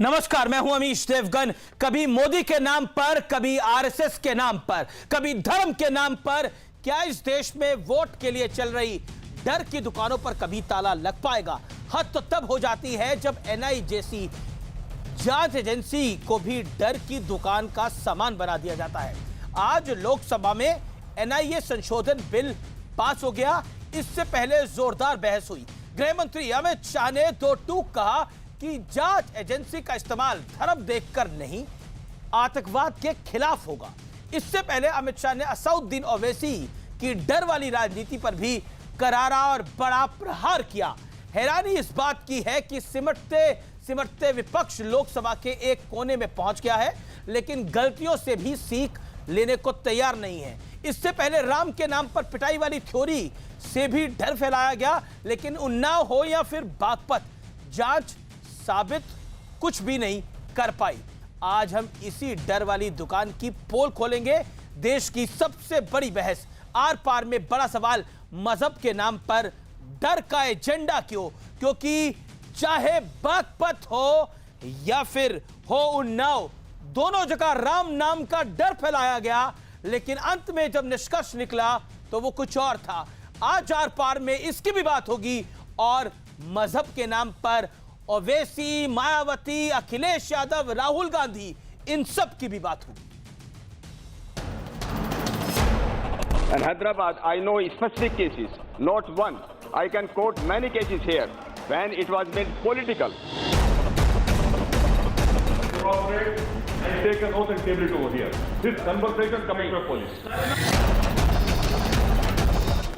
नमस्कार, मैं हूं अमीश देवगन। कभी मोदी के नाम पर, कभी आरएसएस के नाम पर, कभी धर्म के नाम पर क्या इस देश में वोट के लिए चल रही डर की दुकानों पर कभी ताला लग पाएगा? हद तो तब हो जाती है जब एनआईए जैसी जांच एजेंसी को भी डर की दुकान का सामान बना दिया जाता है। आज लोकसभा में एनआईए संशोधन बिल पास हो गया। इससे पहले जोरदार बहस हुई। गृह मंत्री अमित शाह ने दो टूक कहा कि जांच एजेंसी का इस्तेमाल धर्म देखकर नहीं, आतंकवाद के खिलाफ होगा। इससे पहले अमित शाह ने असदुद्दीन ओवैसी की डर वाली राजनीति पर भी करारा और बड़ा प्रहार किया। हैरानी इस बात की है कि सिमटते सिमटते विपक्ष लोकसभा के एक कोने में पहुंच गया है, लेकिन गलतियों से भी सीख लेने को तैयार नहीं है। इससे पहले राम के नाम पर पिटाई वाली थ्योरी से भी डर फैलाया गया, लेकिन उन्नाव हो या फिर बागपत, जांच साबित कुछ भी नहीं कर पाई। आज हम इसी डर वाली दुकान की पोल खोलेंगे। देश की सबसे बड़ी बहस, आर पार में बड़ा सवाल, मजहब के नाम पर डर का एजेंडा क्यों? क्योंकि चाहे बागपत हो या फिर हो उन्नाव, दोनों जगह राम नाम का डर फैलाया गया, लेकिन अंत में जब निष्कर्ष निकला तो वो कुछ और था। आज आर पार में इसकी भी बात होगी और मजहब के नाम पर ओवैसी, मायावती, अखिलेश यादव, राहुल गांधी, इन सब की भी बात होगी। And Hyderabad, I know specific cases, not one. I can quote many cases here when it was made political. Cooperate and take an oath and table it over here. This conversation, Commissioner of Police.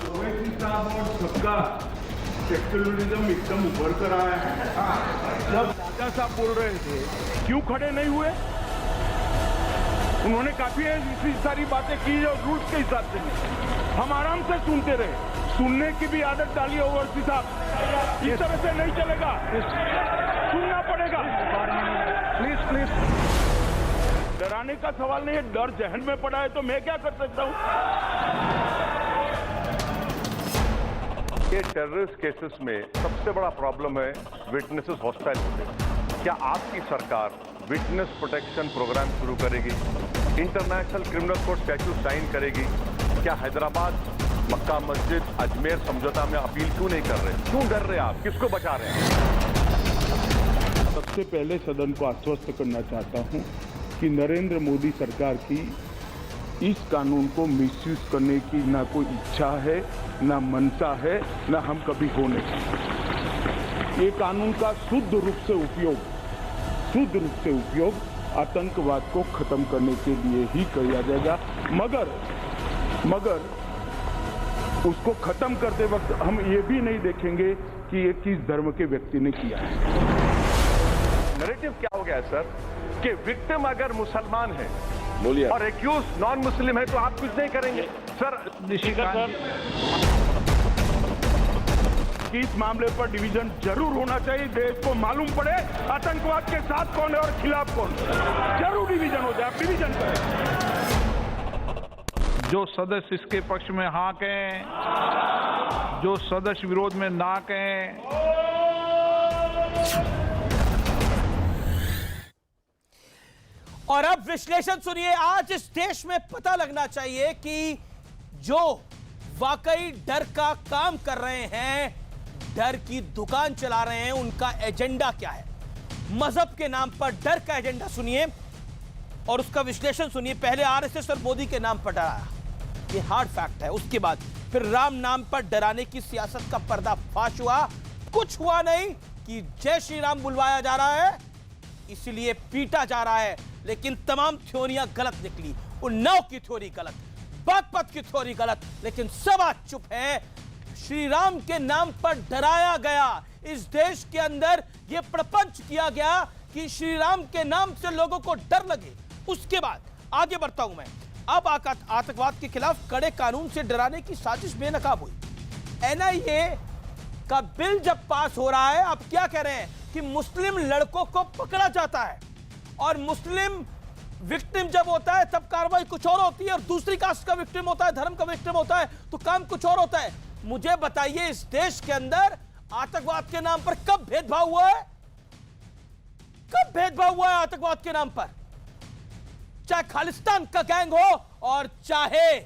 Owaisi साहब और सबका secularism एकदम उभर कर आया है। जब राजा साहब बोल रहे थे, क्यों खड़े नहीं हुए? उन्होंने काफी इतनी सारी बातें की जो रूल्स के हिसाब से नहीं। हम आराम से सुनते रहे। सुनने की भी आदत डाली ओवैसी साहब। इस तरह से नहीं चलेगा, सुनना पड़ेगा। प्लीज प्लीज, डराने का सवाल नहीं है। डर जहन में पड़ा है तो मैं क्या कर सकता हूँ? ये टेररिस्ट केसेस में सबसे बड़ा प्रॉब्लम है विटनेसेस हॉस्टाइल होते हैं। क्या आपकी सरकार विटनेस प्रोटेक्शन प्रोग्राम शुरू करेगी? International criminal court statute sign करेगी? क्या हैदराबाद, मक्का मस्जिद, अजमेर समझौता में अपील क्यों नहीं कर रहे? क्यों डर रहे आप? किसको बचा रहे हैं? सबसे पहले सदन को आश्वस्त करना चाहता हूं कि नरेंद्र मोदी सरकार की इस कानून को मिसयूज करने की ना कोई इच्छा है, ना मंशा है, ना हम कभी होने चाहिए। ये कानून का शुद्ध रूप से उपयोग आतंकवाद को खत्म करने के लिए ही किया जाएगा। मगर उसको खत्म करते वक्त हम ये भी नहीं देखेंगे कि ये किस धर्म के व्यक्ति ने किया है। नैरेटिव क्या हो गया है सर कि विक्टिम अगर मुसलमान है बोलिए। और एक्यूज नॉन मुस्लिम है तो आप कुछ नहीं करेंगे सर? इस मामले पर डिवीजन जरूर होना चाहिए। देश को मालूम पड़े आतंकवाद के साथ कौन है और खिलाफ कौन है। जरूर डिवीजन हो जाए, आप डिवीजन करें। जो सदस्य इसके पक्ष में हाँ कहें, जो सदस्य विरोध में ना कहें। और अब विश्लेषण सुनिए। आज इस देश में पता लगना चाहिए कि जो वाकई डर का काम कर रहे हैं, डर की दुकान चला रहे हैं, उनका एजेंडा क्या है। मजहब के नाम पर डर का एजेंडा सुनिए और उसका विश्लेषण सुनिए। पहले आरएसएस और मोदी के नाम पर डराया, ये हार्ड फैक्ट है। उसके बाद फिर राम नाम पर डराने की सियासत का पर्दाफाश हुआ। कुछ हुआ नहीं कि जय श्री राम बुलवाया जा रहा है, इसलिए पीटा जा रहा है, लेकिन तमाम थ्योरियां गलत निकली। उन्नाव की थ्योरी गलत, बागपत की थ्योरी गलत, लेकिन सब आज चुप है। श्री राम के नाम पर डराया गया। इस देश के अंदर यह प्रपंच किया गया कि श्री राम के नाम से लोगों को डर लगे। उसके बाद आगे बढ़ता हूं मैं। अब आतंकवाद के खिलाफ कड़े कानून से डराने की साजिश बेनकाब हुई। एनआईए का बिल जब पास हो रहा है, अब क्या कह रहे हैं कि मुस्लिम लड़कों को पकड़ा जाता है और मुस्लिम विक्टिम जब होता है तब कार्रवाई कुछ और होती है, और दूसरी कास्ट का विक्टिम होता है, धर्म का विक्टिम होता है तो काम कुछ और होता है। मुझे बताइए, इस देश के अंदर आतंकवाद के नाम पर कब भेदभाव हुआ है? कब सब भेदभाव हुआ है आतंकवाद के नाम पर, चाहे खालिस्तान का गैंग हो और चाहे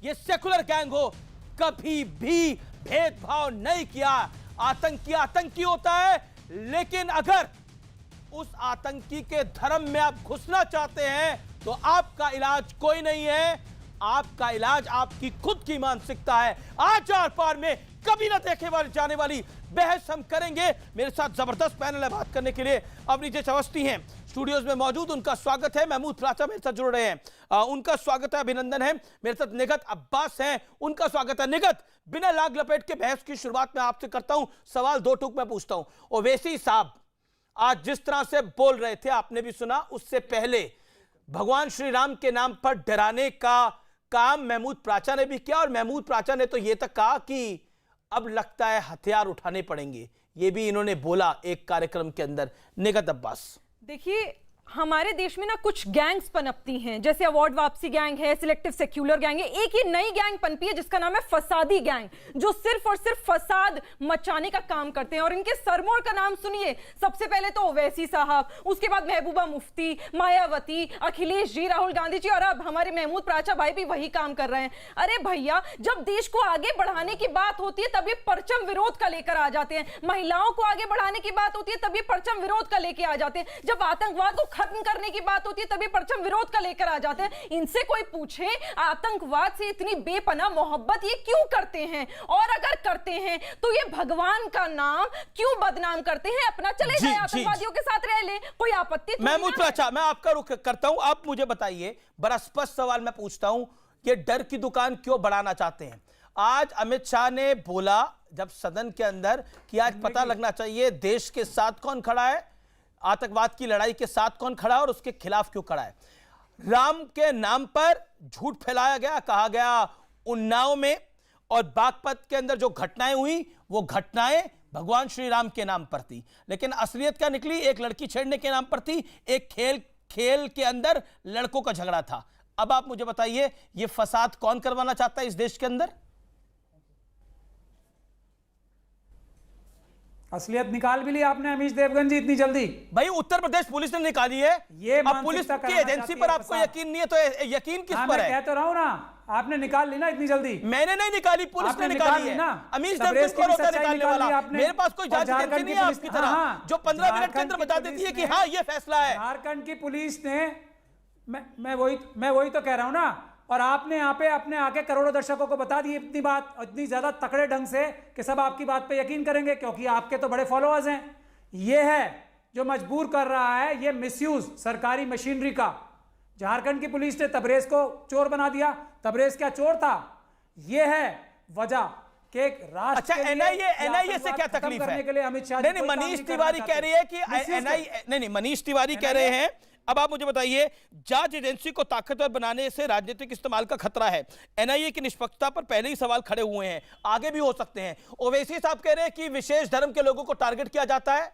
ये सेकुलर गैंग हो, कभी भी भेदभाव नहीं किया। आतंकी आतंकी होता है, लेकिन अगर उस आतंकी के धर्म में आप घुसना चाहते हैं तो आपका इलाज कोई नहीं है, आपका इलाज आपकी खुद की मानसिकता है। आज आर पार में कभी ना देखे जाने वाली बहस हम करेंगे। मेरे साथ जबरदस्त पैनल है बात करने के लिए। अवनीश अवस्थी हैं स्टूडियोज में मौजूद, उनका स्वागत है। महमूद प्राचा मेरे साथ जुड़ रहे हैं, उनका स्वागत है, अभिनंदन है। मेरे साथ निगत अब्बास हैं, उनका स्वागत है। निगत, बिना लाग लपेट के बहस की शुरुआत में आपसे करता हूं, सवाल दो टूक में पूछता हूं। ओवैसी साहब आज जिस तरह से बोल रहे थे, आपने भी सुना, उससे पहले भगवान श्री राम के नाम पर डराने का काम महमूद प्राचा ने भी किया, और महमूद प्राचा ने तो यह तक कहा कि अब लगता है हथियार उठाने पड़ेंगे। यह भी इन्होंने बोला एक कार्यक्रम के अंदर। निगत अब्बास, देखिए, हमारे देश में ना कुछ गैंग्स पनपती हैं, जैसे अवार्ड वापसी गैंग है, सिलेक्टिव सेक्युलर गैंग है। एक ही नई गैंग पनपी है जिसका नाम है फसादी गैंग, जो सिर्फ और सिर्फ फसाद मचाने का काम करते हैं। और इनके सरमोर का नाम सुनिए, सबसे पहले तो ओवैसी साहब, उसके बाद महबूबा मुफ्ती, मायावती, अखिलेश जी, राहुल गांधी जी, और अब हमारे महमूद प्राचा भाई भी वही काम कर रहे हैं। अरे भैया, जब देश को आगे बढ़ाने की बात होती है तब ये परचम विरोध का लेकर आ जाते हैं। महिलाओं को आगे बढ़ाने की बात होती है तब ये परचम विरोध का लेकर आ जाते हैं। जब आतंकवाद को खत्म करने की बात होती है तभी परचम विरोध का लेकर आ जाते हैं। इनसे कोई पूछे, आतंकवाद से इतनी बेपनाह मोहब्बत ये क्यों करते हैं, और अगर करते हैं तो ये भगवान का नाम क्यों बदनाम करते हैं? अपना चले जाए, आतंकवादियों के साथ रह ले, कोई आपत्ति तो महमूद प्राचा, मैं आपका रुख करता हूं। आप मुझे बताइए, बड़ा स्पष्ट सवाल मैं पूछता हूं, ये डर की दुकान क्यों बढ़ाना चाहते हैं? आज अमित शाह ने बोला जब सदन के अंदर कि आज पता लगना चाहिए देश के साथ कौन खड़ा है, आतंकवाद की लड़ाई के साथ कौन खड़ा है और उसके खिलाफ क्यों खड़ा है। राम के नाम पर झूठ फैलाया गया, कहा गया उन्नाव में और बागपत के अंदर जो घटनाएं हुई वो घटनाएं भगवान श्री राम के नाम पर थी, लेकिन असलियत क्या निकली? एक लड़की छेड़ने के नाम पर थी, एक खेल के अंदर लड़कों का झगड़ा था। अब आप मुझे बताइए, ये फसाद कौन करवाना चाहता है इस देश के अंदर? असलियत निकाल भी ली आपने अमीश देवगन जी इतनी जल्दी? भाई, उत्तर प्रदेश पुलिस ने निकाली है। ये अब पुलिस की एजेंसी पर आपको यकीन नहीं है तो यकीन किस पर है? मैं कह तो रहा हूं ना, आपने निकाल ली ना इतनी जल्दी। मैंने नहीं निकाली, पुलिस ने निकाली है ना। अमीश देवगन कौन होता है निकालने वाला? मेरे पास कोई जांच एजेंसी नहीं है आपकी तरह जो 15 मिनट के अंदर बता देती है कि हाँ ये फैसला है। झारखंड की पुलिस ने, मैं वही तो कह रहा हूं ना। और आपने यहाँ पे अपने आके करोड़ों दर्शकों को बता दी इतनी बात, इतनी ज्यादा तकड़े ढंग से कि सब आपकी बात पे यकीन करेंगे, क्योंकि आपके तो बड़े फॉलोअर्स हैं। ये है जो मजबूर कर रहा है ये मिसयूज सरकारी मशीनरी का। झारखंड की पुलिस ने तबरेज को चोर बना दिया। तबरेज क्या चोर था? ये है वजह कि राष्ट्र। अच्छा, एनआईए से क्या तकलीफ है? के लिए अमित शाह नहीं, मनीष तिवारी कह रही है कि एनआईए नहीं, मनीष तिवारी कह रहे हैं। अब आप मुझे बताइए, जांच एजेंसी को ताकतवर बनाने से राजनीतिक इस्तेमाल का खतरा है। एनआईए की निष्पक्षता पर पहले ही सवाल खड़े हुए हैं, आगे भी हो सकते हैं। ओवैसी साहब कह रहे हैं कि विशेष धर्म के लोगों को टारगेट किया जाता है।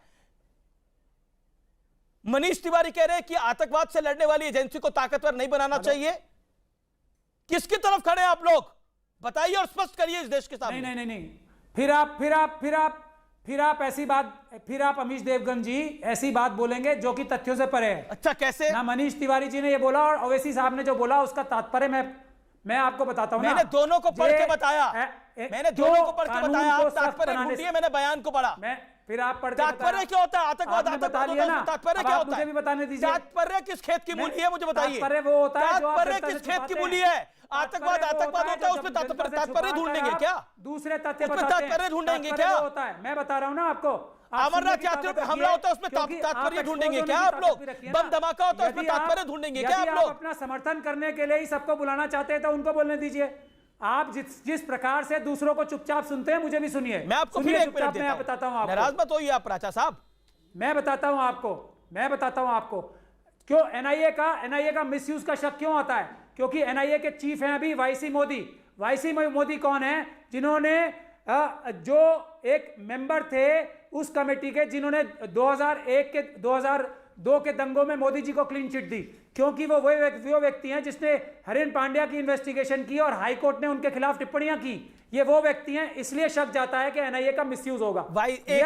मनीष तिवारी कह रहे हैं कि आतंकवाद से लड़ने वाली एजेंसी को ताकतवर नहीं बनाना चाहिए। किसकी तरफ खड़े हैं आप लोग? बताइए और स्पष्ट करिए इस देश के सामने। नहीं। फिर आप अमीश देवगन जी ऐसी बात बोलेंगे जो कि तथ्यों से परे है। अच्छा, कैसे? ना मनीष तिवारी जी ने ये बोला और ओवैसी साहब ने जो बोला उसका तात्पर्य मैं आपको बताता हूं। मैंने दोनों को पढ़ के बताया। मैंने दोनों को पढ़ के बताया। आप तात्पर्य ढूंढिए, मैंने बयान को पढ़ा। फिर आप पढ़ के तात्पर्य क्या होता है? आतंकवाद तात्पर्य क्या होता है? बताने दीजिए। तात्पर्य किस खेत की मूली है मुझे बताइए। तात्पर्य वो होता है जो तात्पर्य किस खेत की मूली है? आतंकवाद होता है, उसमें तात्पर्य ढूंढेंगे क्या? दूसरे तथ्य तात्पर्य ढूंढेंगे क्या? होता है, मैं बता रहा हूं ना आपको। अमरनाथ यात्रियों पर हमला होता है, उसमें तात्पर्य ढूंढेंगे क्या आप लोग? बम धमाका होता है, उसमें तात्पर्य ढूंढेंगे क्या आप लोग? अपना समर्थन करने के लिए ही सबको बुलाना चाहते हैं तो उनको बोलने दीजिए। आप जिस प्रकार से दूसरों को चुपचाप सुनते हैं, मुझे भी सुनिए। मैं आपको फिर एक मिनट देता हूं। बताता हूं आपको। नाराज मत होइए आप प्राचा साहब। मैं बताता हूं आपको क्यों एनआईए का मिसयूज का शक क्यों आता है। क्योंकि एनआईए के चीफ हैं अभी वाईसी मोदी कौन है? जिन्होंने जो एक मेंबर थे उस कमेटी के, जिन्होंने 2002 के दंगों में मोदी जी को क्लीन चिट दी, क्योंकि वो व्यक्ति हैं जिसने हरिन पांड्या की इन्वेस्टिगेशन की और हाईकोर्ट ने उनके खिलाफ टिप्पणियां की। ये वो व्यक्ति हैं, इसलिए शक जाता है कि एनआईए का मिसयूज होगा। भाई एक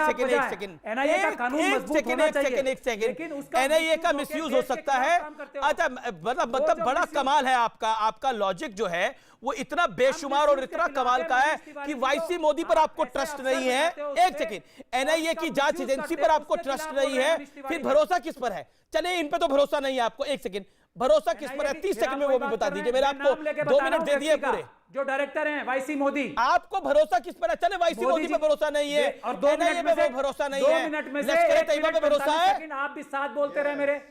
सेकंड एनआईए का कानून मजबूत होना चाहिए। एक सेकंड एनआईए का मिसयूज हो सकता है। अच्छा, मतलब बड़ा कमाल है आपका लॉजिक जो है वो इतना बेशुमार और इतना कमाल का है कि वाईसी मोदी पर आपको ट्रस्ट नहीं है। एक सेकंड, एनआईए की जांच एजेंसी पर आपको ट्रस्ट नहीं है, फिर भरोसा किस पर है? चलिए इन पे तो भरोसा नहीं है आपको। एक सेकंड, भरोसा किस पर है? 30 सेकंड में वो भी बता दीजिए। मेरे आपको 2 मिनट दे दिए पूरे। जो डायरेक्टर हैं वाईसी मोदी, आपको भरोसा किस पर है? चले वाईसी मोदी पे भरोसा नहीं है और 2 मिनट में वो भरोसा नहीं है, 2 मिनट में से लश्कर तैयबा पे भरोसा है। आप भी साथ बोलते रहे मेरे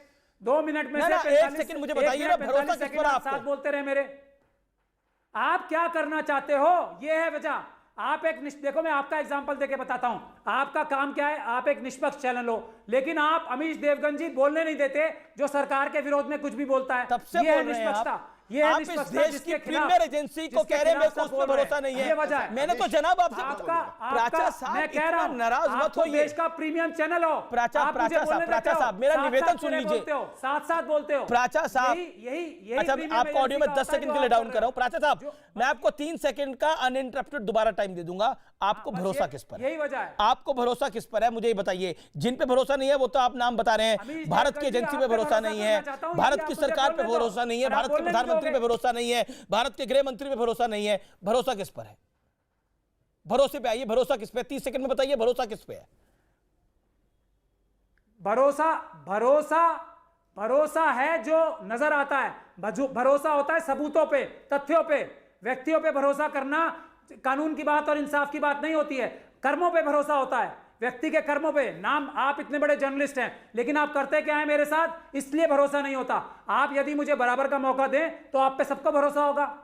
2 मिनट में से 1 सेकंड मुझे बताइए ना, भरोसा किस पर आप साथ बोलते रहे मेरे। आप क्या करना चाहते हो, ये है वजह। आप एक देखो, मैं आपका एग्जांपल देके बताता हूं। आपका काम क्या है? आप एक निष्पक्ष चैनल हो, लेकिन आप अमीश देवगन जी बोलने नहीं देते, जो सरकार के विरोध में कुछ भी बोलता है। तब से ये बोल रहे हैं आप। ये आप इस देश की प्रीमियर एजेंसी को कह रहे हैं मेरे को उस पर भरोसा नहीं है। मैंने तो जनाब आपसे प्राचा साहब, मैं कह रहा हूं नाराज मत होइए। देश का प्रीमियम चैनल हो प्राचा साहब, मेरा निवेदन सुन लीजिए। साथ बोलते हो प्राचा साहब, यही अच्छा आपको ऑडियो में 10 सेकंड के लिए डाउन कर रहा हूं। प्राचा साहब, मैं आपको 3 सेकंड का अनइंटरप्टेड दोबारा टाइम दे दूंगा। आपको भरोसा किस पर है? यही वजह है। आपको भरोसा किस पर है मुझे ये बताइए। जिन पे भरोसा नहीं है वो तो आप नाम बता रहे हैं। भारत की एजेंसी पे भरोसा नहीं है, भारत की सरकार पे भरोसा नहीं है, भारत के प्रधानमंत्री पे भरोसा नहीं है, भारत के गृह मंत्री पे भरोसा नहीं है। भरोसा किस पर है? भरोसे पे आइए, भरोसा किस पे? 30 सेकंड में बताइए भरोसा किस पे है? भरोसा है जो नजर आता है। भरोसा होता है सबूतों पे, तथ्यों पे। व्यक्तियों पे भरोसा करना कानून की बात और इंसाफ की बात नहीं होती है। कर्मों पे भरोसा होता है, व्यक्ति के कर्मों पे। नाम, आप इतने बड़े जर्नलिस्ट हैं, लेकिन आप करते क्या है मेरे साथ? इसलिए भरोसा नहीं होता। आप यदि मुझे बराबर का मौका दें तो आप पे सबको भरोसा होगा।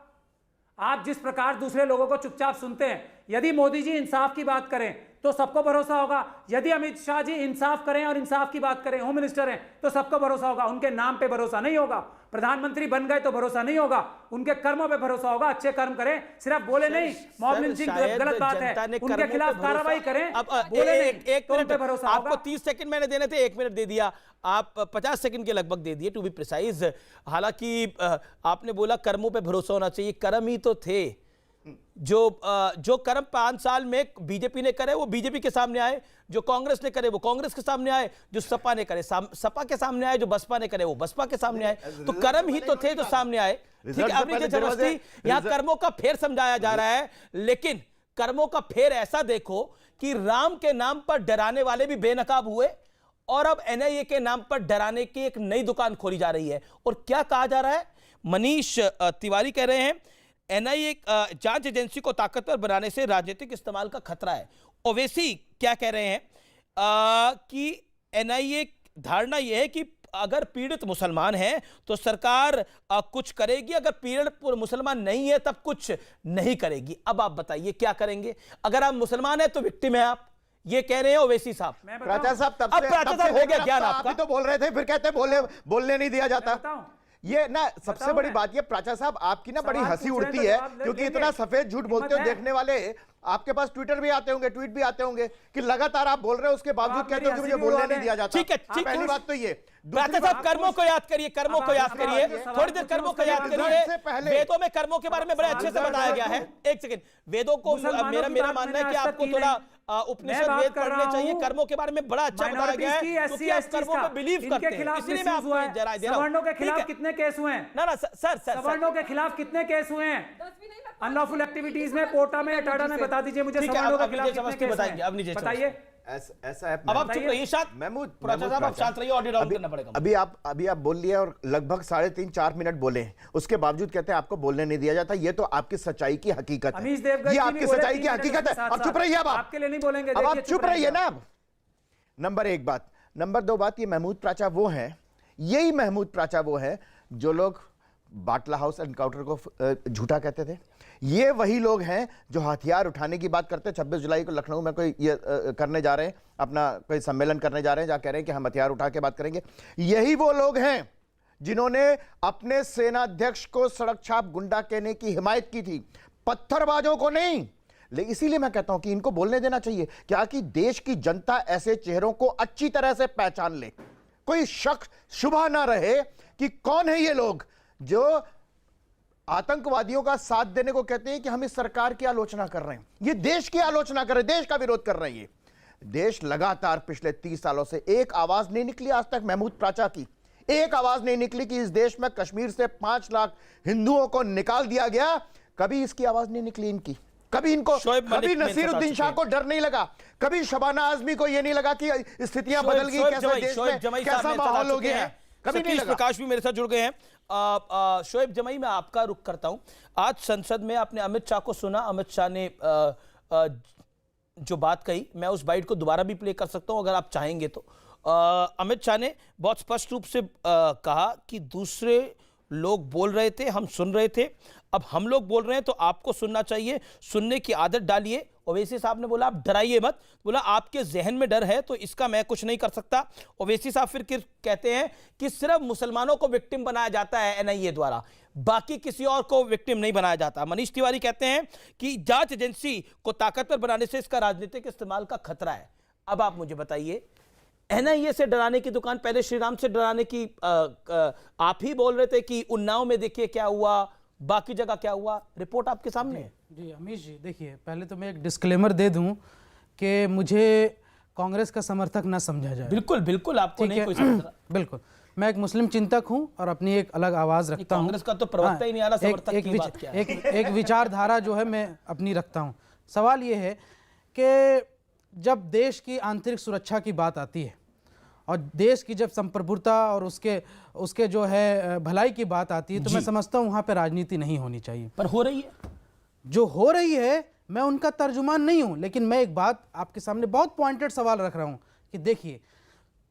आप जिस प्रकार दूसरे लोगों को चुपचाप सुनते हैं, यदि मोदी जी इंसाफ की बात करें तो सबको भरोसा होगा। यदि अमित शाह जी इंसाफ करें और इंसाफ की बात करें, होम मिनिस्टर हैं, तो सबको भरोसा होगा। उनके नाम पे भरोसा नहीं होगा। प्रधानमंत्री बन गए तो भरोसा नहीं होगा। उनके कर्मों पे भरोसा होगा। अच्छे कर्म करें, सिर्फ बोले नहीं। मॉब लिंचिंग गलत बात है, उनके खिलाफ कार्रवाई करें। अब बोले नहीं, एक तो उन मिनट पे भरोसा आपको होगा। 30 सेकंड मैंने देने थे, 1 मिनट दे दिया। आप 50 सेकंड के लगभग दे दिए टू बी प्रिसाइज। हालांकि आपने बोला कर्मों पे भरोसा होना चाहिए। कर्म ही तो थे जो कर्म 5 साल में बीजेपी ने करे वो बीजेपी के सामने आए, जो कांग्रेस ने करे वो कांग्रेस के सामने आए, जो सपा ने करे सपा के सामने आए, जो बसपा ने करे वो बसपा के सामने आए। तो कर्म ही तो थे जो सामने आए। ठीक है, अपनी जबरदस्ती यहां कर्मों का फेर समझाया जा रहा है, लेकिन कर्मों का फेर ऐसा देखो कि राम के नाम पर डराने वाले भी बेनकाब हुए और अब एनआईए के नाम पर डराने की एक नई दुकान खोली जा रही है। और क्या कहा जा रहा है? मनीष तिवारी कह रहे हैं एनआईए जांच एजेंसी को ताकतवर बनाने से राजनीतिक इस्तेमाल का खतरा है। ओवैसी क्या कह रहे हैं कि एनआईए धारणा यह है कि अगर पीड़ित मुसलमान हैं तो सरकार कुछ करेगी, अगर पीड़ित मुसलमान नहीं है तब कुछ नहीं करेगी। अब आप बताइए क्या करेंगे? अगर आप मुसलमान हैं तो विक्टिम है आप, ये कह रहे हैं ओवैसी साहब। प्राचा साहब, तब से हो गया ज्ञान आपका। आप ही तो बोल रहे थे, फिर कहते बोलने नहीं दिया जाता। ये ना सबसे बड़ी बात ये प्राचा साहब, आपकी ना बड़ी हंसी उड़ती है क्योंकि इतना सफेद झूठ बोलते हो। देखने वाले आपके पास ट्विटर भी आते होंगे, ट्वीट भी आते होंगे कि लगातार आप बोल रहे हो, उसके बावजूद कहते हो कि मुझे बोलने नहीं दिया जाता। ठीक है, पहली बात तो ये। प्राचा साहब, कर्मों को याद करिए, कर्मों को याद करिए, थोड़ी देर कर्मों को याद करिए। वेदों में कर्मों के बारे में बड़े अच्छे से बताया गया है। एक सेकंड, वेदों को मेरा मानना है कि आपको थोड़ा उपनिषद वेद पढ़ने चाहिए। कर्मों के बारे में बड़ा अच्छा बताया गया है क्योंकि आप कर्मों पे बिलीव करते हैं, इसलिए मैं आपको जरा दे रहा हूं। सवर्णों के खिलाफ कितने केस हुए हैं? ना सर सवर्णों के खिलाफ कितने केस हुए हैं? अनलॉफुल एक्टिविटीज में, पोटा में, टाटा में, बता दीजिए मुझे सवर्णों के खिलाफ कितने केस बताएंगे। अब नीचे बताइए। ऐसा है। अब आप चुप रहिए, शांत महमूद साहब, आप शांत रहिए, ऑडियो डाउन करना पड़ेगा। अभी आप बोल लिए और लगभग 3.5-4 मिनट बोले, उसके बावजूद कहते हैं आपको बोलने नहीं दिया जाता। ये तो आपकी सच्चाई की हकीकत है, ये आपकी सच्चाई की हकीकत है। अब चुप रहिए, अब आपके लिए नहीं बोलेंगे, अब आप चुप रहिए ना। अब नंबर 1 बात, नंबर 2 बात, ये महमूद प्राचा वो है, यही महमूद प्राचा वो है जो लोग बाटला हाउस एनकाउंटर को झूठा कहते थे। ये वही लोग हैं जो हथियार उठाने की बात करते हैं। 26 जुलाई को लखनऊ में कोई ये करने जा रहे हैं, अपना कोई सम्मेलन करने जा रहे हैं, जहां कह रहे हैं कि हम हथियार उठा के बात करेंगे। यही वो लोग हैं जिन्होंने अपने सेनाध्यक्ष को सड़क छाप गुंडा कहने की हिमायत की थी, पत्थरबाजों को नहीं। लेकिन इसीलिए मैं कहता हूं कि इनको बोलने देना चाहिए, क्या कि देश की जनता ऐसे चेहरों को अच्छी तरह से पहचान ले, कोई शक शुबा ना रहे कि कौन है ये लोग जो आतंकवादियों का साथ देने को कहते हैं कि हम इस सरकार की आलोचना कर रहे हैं, ये देश की आलोचना कर रहे हैं, देश का विरोध कर रहे हैं। ये देश लगातार पिछले 30 सालों से एक आवाज नहीं निकली आज तक महमूद प्राचा की, एक आवाज नहीं निकली कि इस देश में कश्मीर से 5 लाख हिंदुओं को निकाल दिया गया। कभी इसकी आवाज नहीं निकली इनकी, कभी इनको, कभी नसीरुद्दीन शाह को डर नहीं लगा, कभी शबाना आजमी को यह नहीं लगा कि स्थितियां बदल गई, कैसे देश में कैसा माहौल हो गया है, कभी नहीं लगा। प्रकाश भी मेरे साथ जुड़ गए हैं। शोएब जमाई, मैं आपका रुख करता हूं। आज संसद में आपने अमित शाह को सुना, अमित शाह ने जो बात कही, मैं उस बाइट को दोबारा भी प्ले कर सकता हूं अगर आप चाहेंगे तो। अमित शाह ने बहुत स्पष्ट रूप से कहा कि दूसरे लोग बोल रहे थे, हम सुन रहे थे, अब हम लोग बोल रहे हैं तो आपको सुनना चाहिए, सुनने की आदत डालिए। ओवैसी साहब ने बोला आप डराइए मत, बोला आपके जहन में डर है तो इसका मैं कुछ नहीं कर सकता। ओवैसी साहब फिर कहते हैं कि सिर्फ मुसलमानों को विक्टिम बनाया जाता है एनआईए द्वारा, बाकी किसी और को विक्टिम नहीं बनाया जाता। मनीष तिवारी कहते हैं कि जांच एजेंसी को ताकतवर बनाने से इसका राजनीतिक इस्तेमाल का खतरा है। अब आप मुझे बताइए, एनआईए से डराने की दुकान, पहले श्रीराम से डराने की आप ही बोल रहे थे कि उन्नाव में देखिए क्या हुआ, बाकी जगह क्या हुआ, रिपोर्ट आपके सामने है। जी अमीश जी, देखिए पहले तो मैं एक डिस्क्लेमर दे दूं कि मुझे कांग्रेस का समर्थक ना समझा जाए। बिल्कुल बिल्कुल, आपको नहीं कोई समझ रहा। बिल्कुल, मैं एक मुस्लिम चिंतक हूं और अपनी एक अलग आवाज रखता हूं। कांग्रेस का तो प्रवक्ता ही नहीं आ रहा, समर्थक की बात क्या है? एक विचारधारा जो है मैं अपनी रखता हूं। सवाल ये है कि जब देश की आंतरिक सुरक्षा की बात आती है और देश की जब संप्रभुता और उसके जो है भलाई की बात आती है तो मैं समझता हूं वहां पे राजनीति नहीं होनी चाहिए। पर हो रही है, जो हो रही है मैं उनका तर्जुमान नहीं हूं, लेकिन मैं एक बात आपके सामने बहुत पॉइंटेड सवाल रख रहा हूं कि देखिए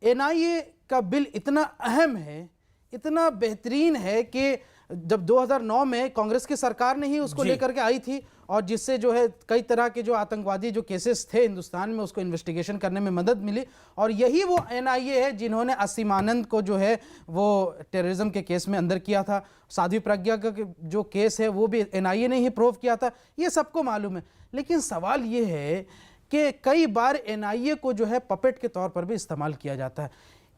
एनआईए का बिल इतना अहम है, इतना बेहतरीन है कि जब 2009 में कांग्रेस की सरकार ने ही उसको लेकर के आई थी और जिससे जो है कई तरह के जो आतंकवादी जो केसेस थे हिंदुस्तान में उसको इन्वेस्टिगेशन करने में मदद मिली, और यही वो एनआईए है जिन्होंने असीम आनंद को जो है वो टेररिज्म के केस में अंदर किया था। साध्वी प्रज्ञा का जो केस है वो भी एनआईए ने ही प्रूव किया था, ये सबको मालूम है। लेकिन सवाल ये है कि कई बार एनआईए को जो है पपेट के तौर पर भी इस्तेमाल किया जाता है।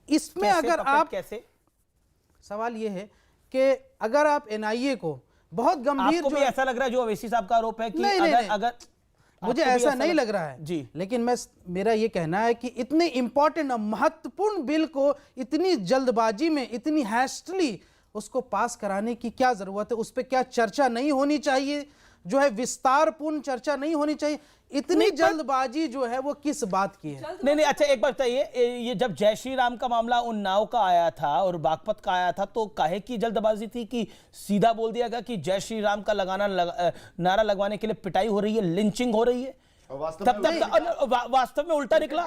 इसमें अगर आप कैसे, सवाल ये है कि अगर आप एनआईए को बहुत गंभीर, आपको भी ऐसा लग रहा है जो ओवैसी साहब का आरोप है कि नहीं, अगर मुझे ऐसा नहीं लग रहा है जी, लेकिन मेरा ये कहना है कि इतने इंपॉर्टेंट महत्वपूर्ण बिल को इतनी जल्दबाजी में, इतनी हैस्टली उसको पास कराने की क्या जरूरत है? उस पर क्या चर्चा नहीं होनी चाहिए? जो है विस्तारपूर्ण चर्चा नहीं होनी चाहिए? इतनी जल्दबाजी जो है वो किस बात की है? नहीं, अच्छा एक बात बताइए, ये जब जय श्री राम का मामला उन्नाव का आया था और बागपत का आया था तो काहे की जल्दबाजी थी कि सीधा बोल दिया गया कि जय श्री राम का नारा लगवाने के लिए पिटाई हो रही है, लिंचिंग हो रही है? तब वास्तव में उल्टा निकला,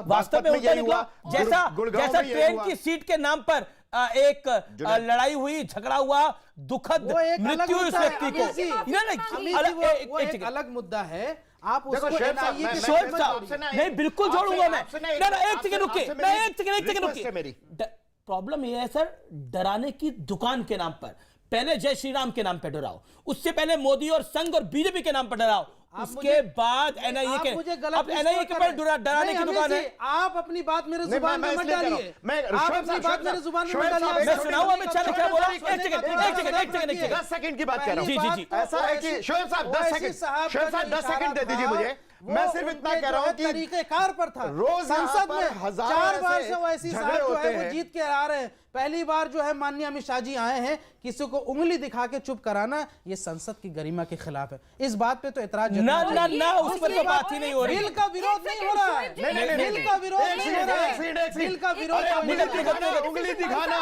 वास्तव में उल्टा निकला। जैसा ट्रेन की सीट के नाम पर एक लड़ाई हुई, झगड़ा हुआ, दुखद मृत्यु इस व्यक्ति को, एक अलग मुद्दा है। आप उसको नहीं, बिल्कुल जोड़ूंगा मैं। एक सेकंड रुकिए, प्रॉब्लम ये है सर, डराने की दुकान के नाम पर पहले जय श्री राम के नाम पर डराओ, उससे पहले मोदी और संघ और बीजेपी के नाम पर डराओ, उसके बाद एनआईए के, अब एनआईए के पर डराने की दुकान है। आप अपनी बात मेरे जुबान में मत डालिए, आप अपनी बात मेरे जुबान में मत डालिए। मैं सुनाऊं अमित शाह ने क्या बोला? एक सेकंड 10 सेकंड की बात कर रहा हूं। जी ऐसा है कि शोएब साहब 10 सेकंड दे दीजिए मुझे। मैं सिर्फ इतना कह रहा हूं कि तरीकेकार पर था, रोज संसद में 4 बार से ओवैसी साहब जो है वो जीत के आ रहे हैं। पहली बार जो है माननीय अमित शाह जी आए हैं, किसी को उंगली दिखा के चुप कराना ये संसद की गरिमा के खिलाफ है। इस बात पे तो एतराज ना उस पर तो बात ही नहीं हो रही। बिल का विरोध नहीं हो रहा है, बिल का विरोध नहीं हो रहा है, बिल का विरोध, उंगली दिखाना,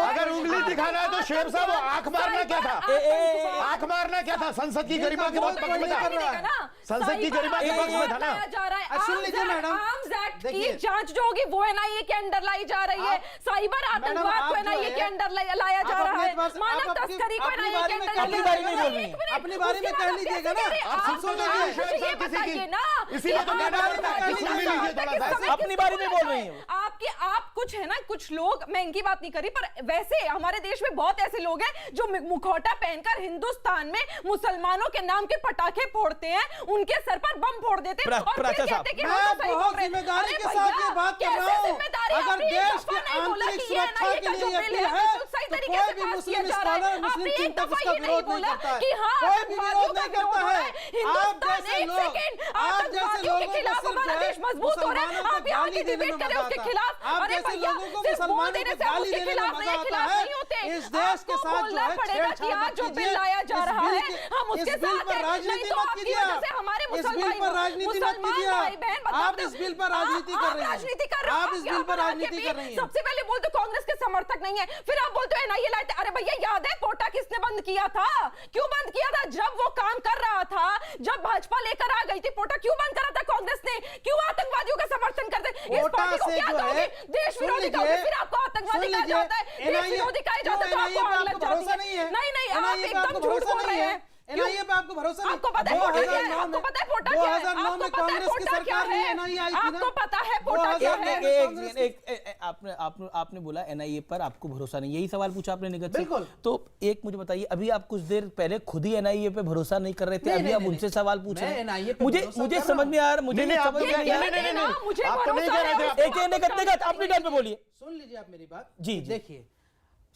अगर उंगली दिखाना है तो शोएब साहब आंख मारना क्या था? आंख मारना क्या था? संसद की गरिमा के पक्ष में था, संसद की गरिमा के पक्ष में था ना। सुन लीजिए मैडम, आर्म्स एक्ट की जांच जो होगी वो एनआईए के अंडर लाई जा रही है, साइबर आतंकवाद को एनआईए के अंडर लाया जा रहा है, मानव तस्करी को एनआईए के अंडर अपनी बारे में बोल रही हैं, अपनी बारे में कह लीजिएगा ना। आप सुन लीजिए, ये बताइए ना, इसीलिए तो अपनी बारे में बोल रही हैं। आप कुछ है ना, कुछ लोग, मैं इनकी बात नहीं करी, पर वैसे हमारे देश में बहुत ऐसे लोग हैं जो मुखौटा पहनकर हिंदुस्तान में मुसलमानों के नाम के पटाखे फोड़ते हैं, उनके सर पर बम फोड़ देते हैं और फिर कहते हैं कि हम तो सही बोल रहे हैं। जिम्मेदारी के साथ ये बात कर रहा हूं, अगर देश के आंतरिक सुरक्षा के लिए ये बिल है तरीके से पास किया जा रहा है। आपने एक दफा ये नहीं बोला कि हाँ आतंकवादियों का विरोध हो रहा है। हिंदुस्तान, एक सेकंड, आतंकवादियों के खिलाफ हमारा देश मजबूत हो रहा है। आप यहाँ की डिबेट करें उसके खिलाफ। अरे भैया, सिर्फ बोल देने से हम उसके खिलाफ नहीं होते। आपको बोलना पड़ेगा कि आज जो बिल लाया जा रहा है हम उसके साथ हैं। नहीं तो आपकी वजह से हमारे मुसलमान भाई बहन, आप इस बिल पर राजनीति कर रहे हैं। राजनीति कर रहे हैं। आप इस बिल पर राजनीति कर रही हैं। सबसे पहले बोलते कांग्रेस के समर्थक नहीं है, फिर आप बोलते एनआईए लाए थे। अरे भैया, याद है पोटा किसने बंद किया था? क्यों बंद किया था? जब वो काम कर रहा था, जब भाजपा लेकर आ गई थी, पोटा क्यों बंद करा था कांग्रेस ने? क्यों आतंकवादियों का समर्थन करते? इस पार्टी को क्या कहोगे? देश विरोधी कहोगे, फिर आपको आतंकवादी कहा जाता है। देश विरोधी कहा जाता है तो आपको आग लग जाती है। नहीं, आप एकदम झूठ बोल रहे हैं। एनआईए पे आपको भरोसा नहीं? आपको पता है पोटा क्या है? आपको पता है पोटा क्या है? 2009 में कांग्रेस की सरकार में एनआईए आई थी ना? आपको पता है पोटा क्या है? आपने बोला एनआईए पर आपको भरोसा नहीं, यही सवाल पूछा आपने निगत से। बिल्कुल। तो एक मुझे बताइए, अभी आप कुछ देर पहले खुद ही एनआईए पे भरोसा नहीं कर रहे थे, अभी आप उनसे सवाल पूछ रहे हैं। मुझे समझ में आ रहा, मुझे नहीं समझ में आ रहा। मुझे अपनी टाइम पे बोलिए। सुन लीजिए आप मेरी बात। जी। देखिए,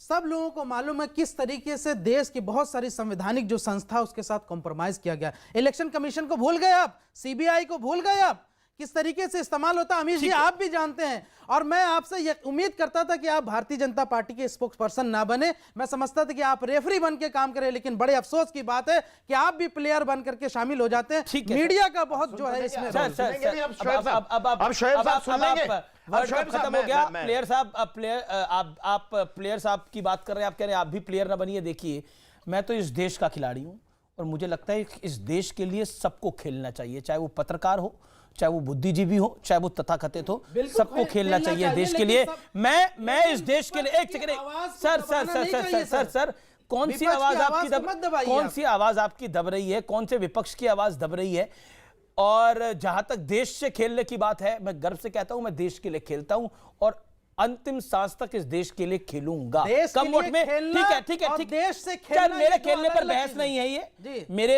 सब लोगों को मालूम है किस तरीके से देश की बहुत सारी संवैधानिक जो संस्था उसके साथ कॉम्प्रोमाइज किया गया। इलेक्शन कमीशन को भूल गए आप, सीबीआई को भूल गए आप, किस तरीके से इस्तेमाल होता है अमीश जी आप भी जानते हैं। और मैं आपसे ये उम्मीद करता था कि आप भारतीय जनता पार्टी के स्पोक्स पर्सन ना बने, मैं समझता था कि आप रेफरी बन के काम करें, लेकिन बड़े अफसोस की बात है कि आप भी प्लेयर बन करके शामिल हो जाते हैं। मीडिया का बहुत जो है इसमें अब शोएब साहब सुन लेंगे। वर्ल्ड कप खत्म हो गया, प्लेयर साहब, आप प्लेयर साहब की बात कर रहे हैं, आप कह रहे हैं आप भी प्लेयर ना बनिए। देखिए, मैं तो इस देश का खिलाड़ी हूं और मुझे लगता है इस देश के लिए सबको खेलना चाहिए, चाहे वो पत्रकार हो, चाहे वो बुद्धिजीवी हो, चाहे वो तथाकथित हो, सबको खेलना चाहिए देश के लिए। मैं इस देश के लिए एक सेकंड सर कौन सी आवाज आपकी दब रही है? कौन से विपक्ष की आवाज दब रही है? और जहां तक देश से खेलने की बात है, मैं गर्व से कहता हूं मैं देश के लिए खेलता हूं और अंतिम सांस तक इस देश के लिए खेलूंगा। कम वोट में ठीक है। देश से मेरे खेलने पर बहस नहीं है, ये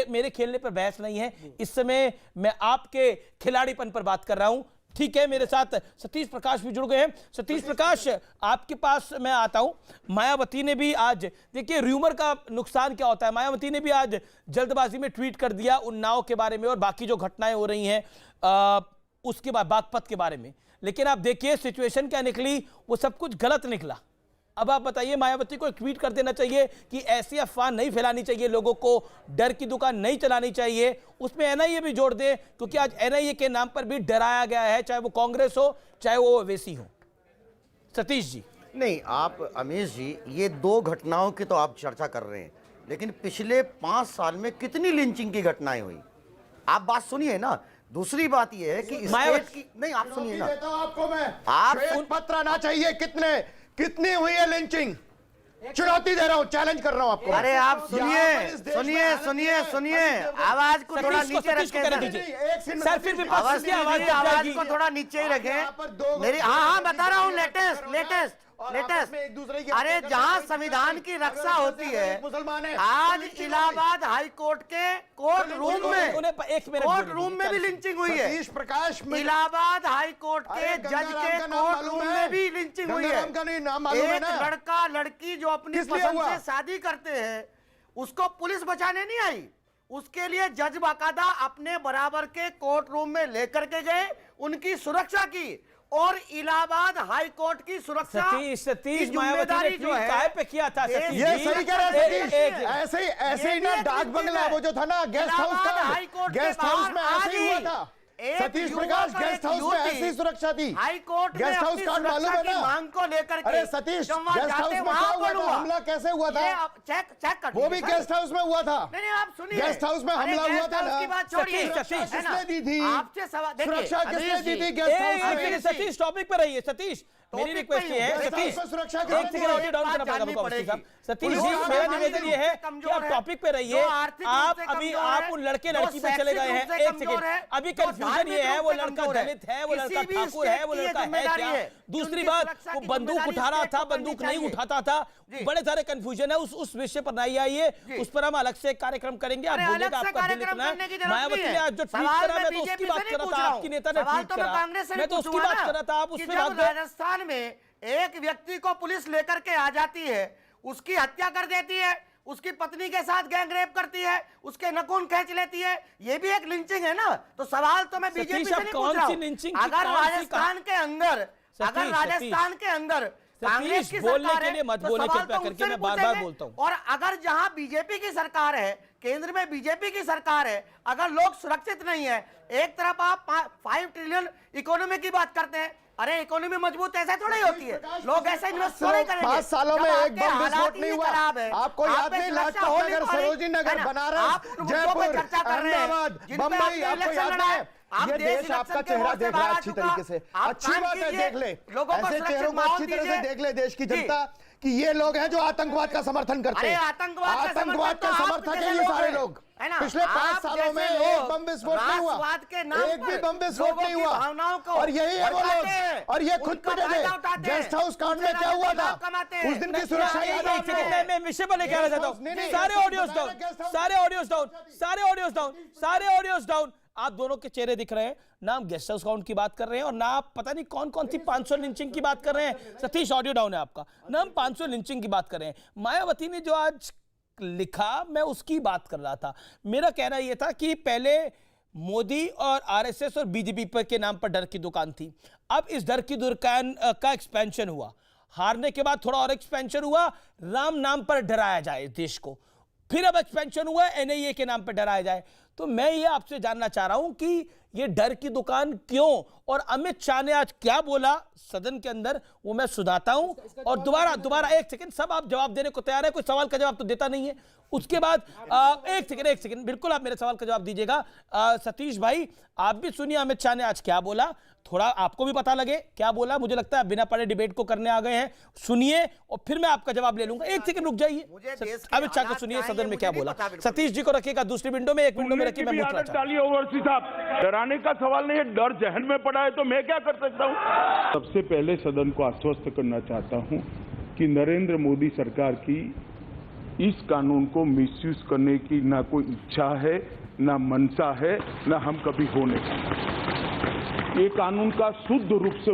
मेरे खेलने पर बहस नहीं है। इस समय मैं आपके खिलाड़ीपन पर बात कर रहा हूं। ठीक है, मेरे साथ सतीश प्रकाश भी जुड़ गए हैं। सतीश प्रकाश, आपके पास मैं आता हूं। मायावती ने भी आज, देखिए र्यूमर का नुकसान क्या होता है, मायावती ने भी आज जल्दबाजी में ट्वीट कर दिया उन्नाव के बारे में और बाकी जो घटनाएं हो रही हैं उसके बाद बागपत के बारे में। लेकिन आप देखिए सिचुएशन क्या निकली, वो सब कुछ गलत निकला। अब आप बताइए, मायावती को एक ट्वीट कर देना चाहिए कि ऐसी अफवाह नहीं फैलानी चाहिए, लोगों को डर की दुकान नहीं चलानी चाहिए। उसमें एनआईए भी जोड़ दे, क्योंकि आज एनआईए के नाम पर भी डराया गया है, चाहे वो कांग्रेस हो चाहे वो ओवैसी हो। सतीश जी। नहीं, आप अमीश जी, ये दो घटनाओं की तो आप चर्चा कर रहे हैं, लेकिन पिछले 5 साल में कितनी लिंचिंग की घटनाएं हुई, आप बात सुनिए ना। दूसरी बात यह है कि स्टेट की नहीं, आप सुनिए ना। आपको मैं आप पत्र आना चाहिए, कितनी हुई है लिंचिंग? चुनौती दे रहा हूं, चैलेंज कर रहा हूं आपको। अरे आप सुनिए, आवाज को थोड़ा नीचे रखें सर, फिर आवाज को थोड़ा नीचे ही रखें मेरी। हाँ, बता रहा हूँ, लेटेस्ट। अरे जहां संविधान की रक्षा होती है, आज इलाहाबाद हाई कोर्ट के कोर्ट रूम में भी लिंचिंग हुई है। प्रकाश, इलाहाबाद हाई कोर्ट के जज के कोर्ट रूम में भी लिंचिंग हुई है। एक लड़का लड़की जो अपनी पसंद से शादी करते हैं, उसको पुलिस बचाने नहीं आई, उसके लिए जज बाकायदा अपने बराबर के कोर्ट रूम में लेकर के गए, उनकी सुरक्षा की। और इलाहाबाद हाई कोर्ट की सुरक्षा सतीश मायावती जो है पे किया था। ये सही कह रहे हैं सतीश, ऐसे ही ना डाक बंगला वो जो था ना गेस्ट हाउस में ऐसे ही हुआ था। सतीश प्रकाश, गेस्ट हाउस में ऐसी सुरक्षा थी। हाई कोर्ट गेस्ट हाउस का मालूम है ना, मांग को लेकर के। अरे सतीश, गेस्ट हाउस में क्या हुआ था, हमला कैसे हुआ था? चेक कर, वो भी गेस्ट हाउस में हुआ था। नहीं, आप सुनिए, गेस्ट हाउस में हमला हुआ था ना। की बात छोड़िए, किसने दी थी आपसे सवाल? सुरक्षा किसने दी थी गेस्ट हाउस में? सतीश टॉपिक पर रहिए। सतीश, मेरी रिक्वेस्ट ये है, सतीश सुरक्षा एक सेकंड ऑडियो डाउन करना पड़ेगा। सतीश जी, मेरा निवेदन ये है कि आप टॉपिक पे रहिए। आप अभी आप उन लड़के लड़की पे चले गए हैं। एक सेकंड, अभी कंफ्यूजन ये है, वो लड़का दलित है, वो लड़का ठाकुर है, वो लड़का है क्या? दूसरी बात, वो बंदूक उठा रहा था, बंदूक नहीं उठाता था, बड़े सारे कंफ्यूजन है। उस विषय पर नहीं आइए, उस पर हम अलग से एक कार्यक्रम करेंगे। आप बोलिएगा आपका दिल इतना है। मायावती ने आज जो ट्वीट करा, मैं तो उसकी बात कर रहा था, आपकी नेता ने ट्वीट करा, मैं तो उसकी बात कर रहा था, आप उसमें राजस्थान में एक व्यक्ति को पुलिस लेकर के आ जाती है, उसकी हत्या कर देती है, उसकी पत्नी के साथ गैंग रेप करती है, उसके नखून खींच लेती है, ये भी एक लिंचिंग है ना। तो सवाल तो मैं बीजेपी से नहीं पूछ रहा हूं। अगर राजस्थान के अंदर कांग्रेस की सरकार है तो सवाल तो उनसे भी पूछेंगे। और अगर जहां बीजेपी की सरकार है, केंद्र में बीजेपी की सरकार है, अगर लोग सुरक्षित नहीं है, एक तरफ आप 5 ट्रिलियन इकोनॉमी की बात करते हैं, अरे इकोनॉमी मजबूत ऐसे थोड़ी होती है, लोग ऐसे इन्वेस्ट थोड़ी करेंगे। 5 सालों में एक बम विस्फोट नहीं हुआ। आपको याद नहीं, लाजपत नगर, सरोजिनी नगर, बनारस, जयपुर, अहमदाबाद, बम्बई, आपको याद नहीं? ये देश आपका चेहरा देख रहा है अच्छी तरीके से। अच्छी बात है, देख ले ऐसे चेहरों को अच्छी तरह से देख ले देश की जनता कि ये लोग हैं जो आतंकवाद का समर्थन करते हैं। आतंकवाद के समर्थक हैं ये सारे लोग। पिछले 5 सालों में एक बम विस्फोट नहीं हुआ, एक भी बम विस्फोट नहीं हुआ। और यही है वो लोग, और ये खुद पिटे थे। गेस्ट हाउस कांड में क्या हुआ था उस दिन की सुरक्षा याद है? मैं विषय पर लेके आना चाहता हूं। सारे ऑडियोज डाउन, सारे ऑडियोज डाउन, सारे ऑडियोज डाउन, सारे ऑडियोज डाउन। आप दोनों के चेहरे दिख रहे हैं, ना आप गेस्ट हाउस काउंट की बात कर रहे हैं और ना आप पता नहीं कौन कौन सी 500 लिंचिंग की बात कर रहे हैं। सतीश, ऑडियो डाउन है आपका। ना हम 500 लिंचिंग की बात कर रहे हैं। मायावती ने जो आज लिखा, मैं उसकी बात कर रहा था। मेरा कहना यह था कि पहले मोदी और आरएसएस और बीजेपी पर के नाम पर डर की दुकान थी। अब इस डर की दुकान का एक्सपेंशन हुआ, हारने के बाद थोड़ा और एक्सपेंशन हुआ, राम नाम पर डराया जाए देश को। फिर अब एक्सपेंशन हुआ एनआईए के नाम पर डराया जाए। तो मैं ये आपसे जानना चाह रहा हूं कि ये डर की दुकान क्यों, और अमित शाह ने आज क्या बोला सदन के अंदर, वो मैं सुनाता हूं। और दोबारा एक सेकंड, सब आप जवाब देने को तैयार है, कोई सवाल का जवाब तो देता नहीं है। उसके बाद एक सेकंड, बिल्कुल आप मेरे सवाल का जवाब दीजिएगा। सतीश भाई, आप भी सुनिए अमित शाह ने आज क्या बोला, थोड़ा आपको भी पता लगे क्या बोला। मुझे लगता है बिना पढ़े डिबेट को करने आ गए हैं। सुनिए और फिर मैं आपका जवाब ले लूंगा। एक सेकंड रुक जाइए, अमित शाह को सुनिए सदन में क्या बोला। सतीश जी को रखिएगा दूसरी विंडो में, एक विंडो में रखिए। डालिए ओवैसी साहब, डराने का सवाल नहीं है, डर जहन में पड़ा है तो मैं क्या कर सकता हूं। सबसे पहले सदन को आश्वस्त करना चाहता हूं कि नरेंद्र मोदी सरकार की इस कानून को मिसयूज करने की ना कोई इच्छा है, ना मंशा है, ना हम कभी होने का। ये कानून का शुद्ध रूप से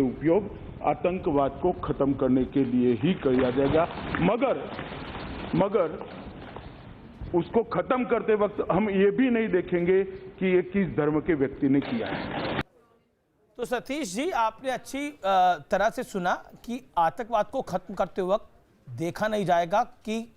उपयोग आतंकवाद को खत्म करने के लिए ही किया जाएगा। मगर उसको खत्म करते वक्त हम ये भी नहीं देखेंगे कि ये किस धर्म के व्यक्ति ने किया है। तो सतीश जी, आपने अच्छी तरह से सुना कि आतंकवाद को खत्म करते वक्त देखा नहीं जाएगा कि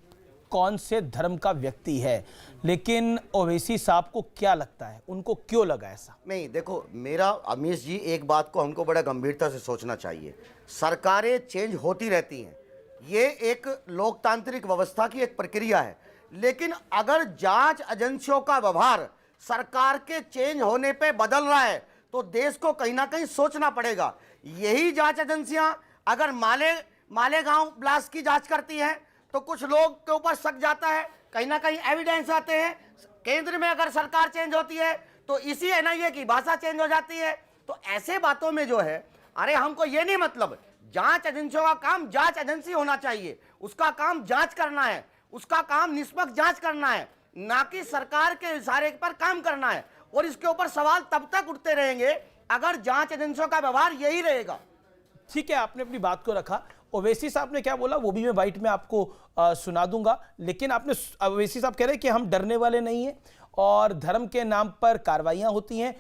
कौन से धर्म का व्यक्ति है, लेकिन ओवैसी साहब को क्या लगता है, उनको क्यों लगा ऐसा? नहीं, देखो मेरा अमीश जी, एक बात को हमको बड़ा गंभीरता से सोचना चाहिए। सरकारें चेंज होती रहती हैं, ये एक लोकतांत्रिक व्यवस्था की एक प्रक्रिया है। लेकिन अगर जांच एजेंसियों का व्यवहार सरकार के चेंज होने पे बदल रहा है तो देश को कहीं ना कहीं सोचना पड़ेगा। यही जांच एजेंसियां अगर मालेगांव ब्लास्ट की जांच करती हैं तो कुछ लोग के ऊपर शक जाता है, कहीं ना कहीं एविडेंस आते हैं। केंद्र में अगर सरकार चेंज होती है तो इसी एनआईए की भाषा चेंज हो जाती है। तो ऐसे बातों में जो है, अरे हमको ये नहीं मतलब, जांच एजेंसियों का काम जांच एजेंसी होना चाहिए, उसका काम जांच करना है, उसका काम निष्पक्ष जांच करना है, ना कि सरकार के इशारे पर काम करना है। और इसके ऊपर सवाल तब तक उठते रहेंगे अगर जांच एजेंसियों का व्यवहार यही रहेगा। ठीक है, आपने अपनी बात को रखा। ओवैसी साहब ने क्या बोला वो भी मैं बाइट में आपको सुना दूंगा। लेकिन आपने, ओवैसी साहब कह रहे हैं कि हम डरने वाले नहीं हैं और धर्म के नाम पर कार्रवाइयां होती हैं।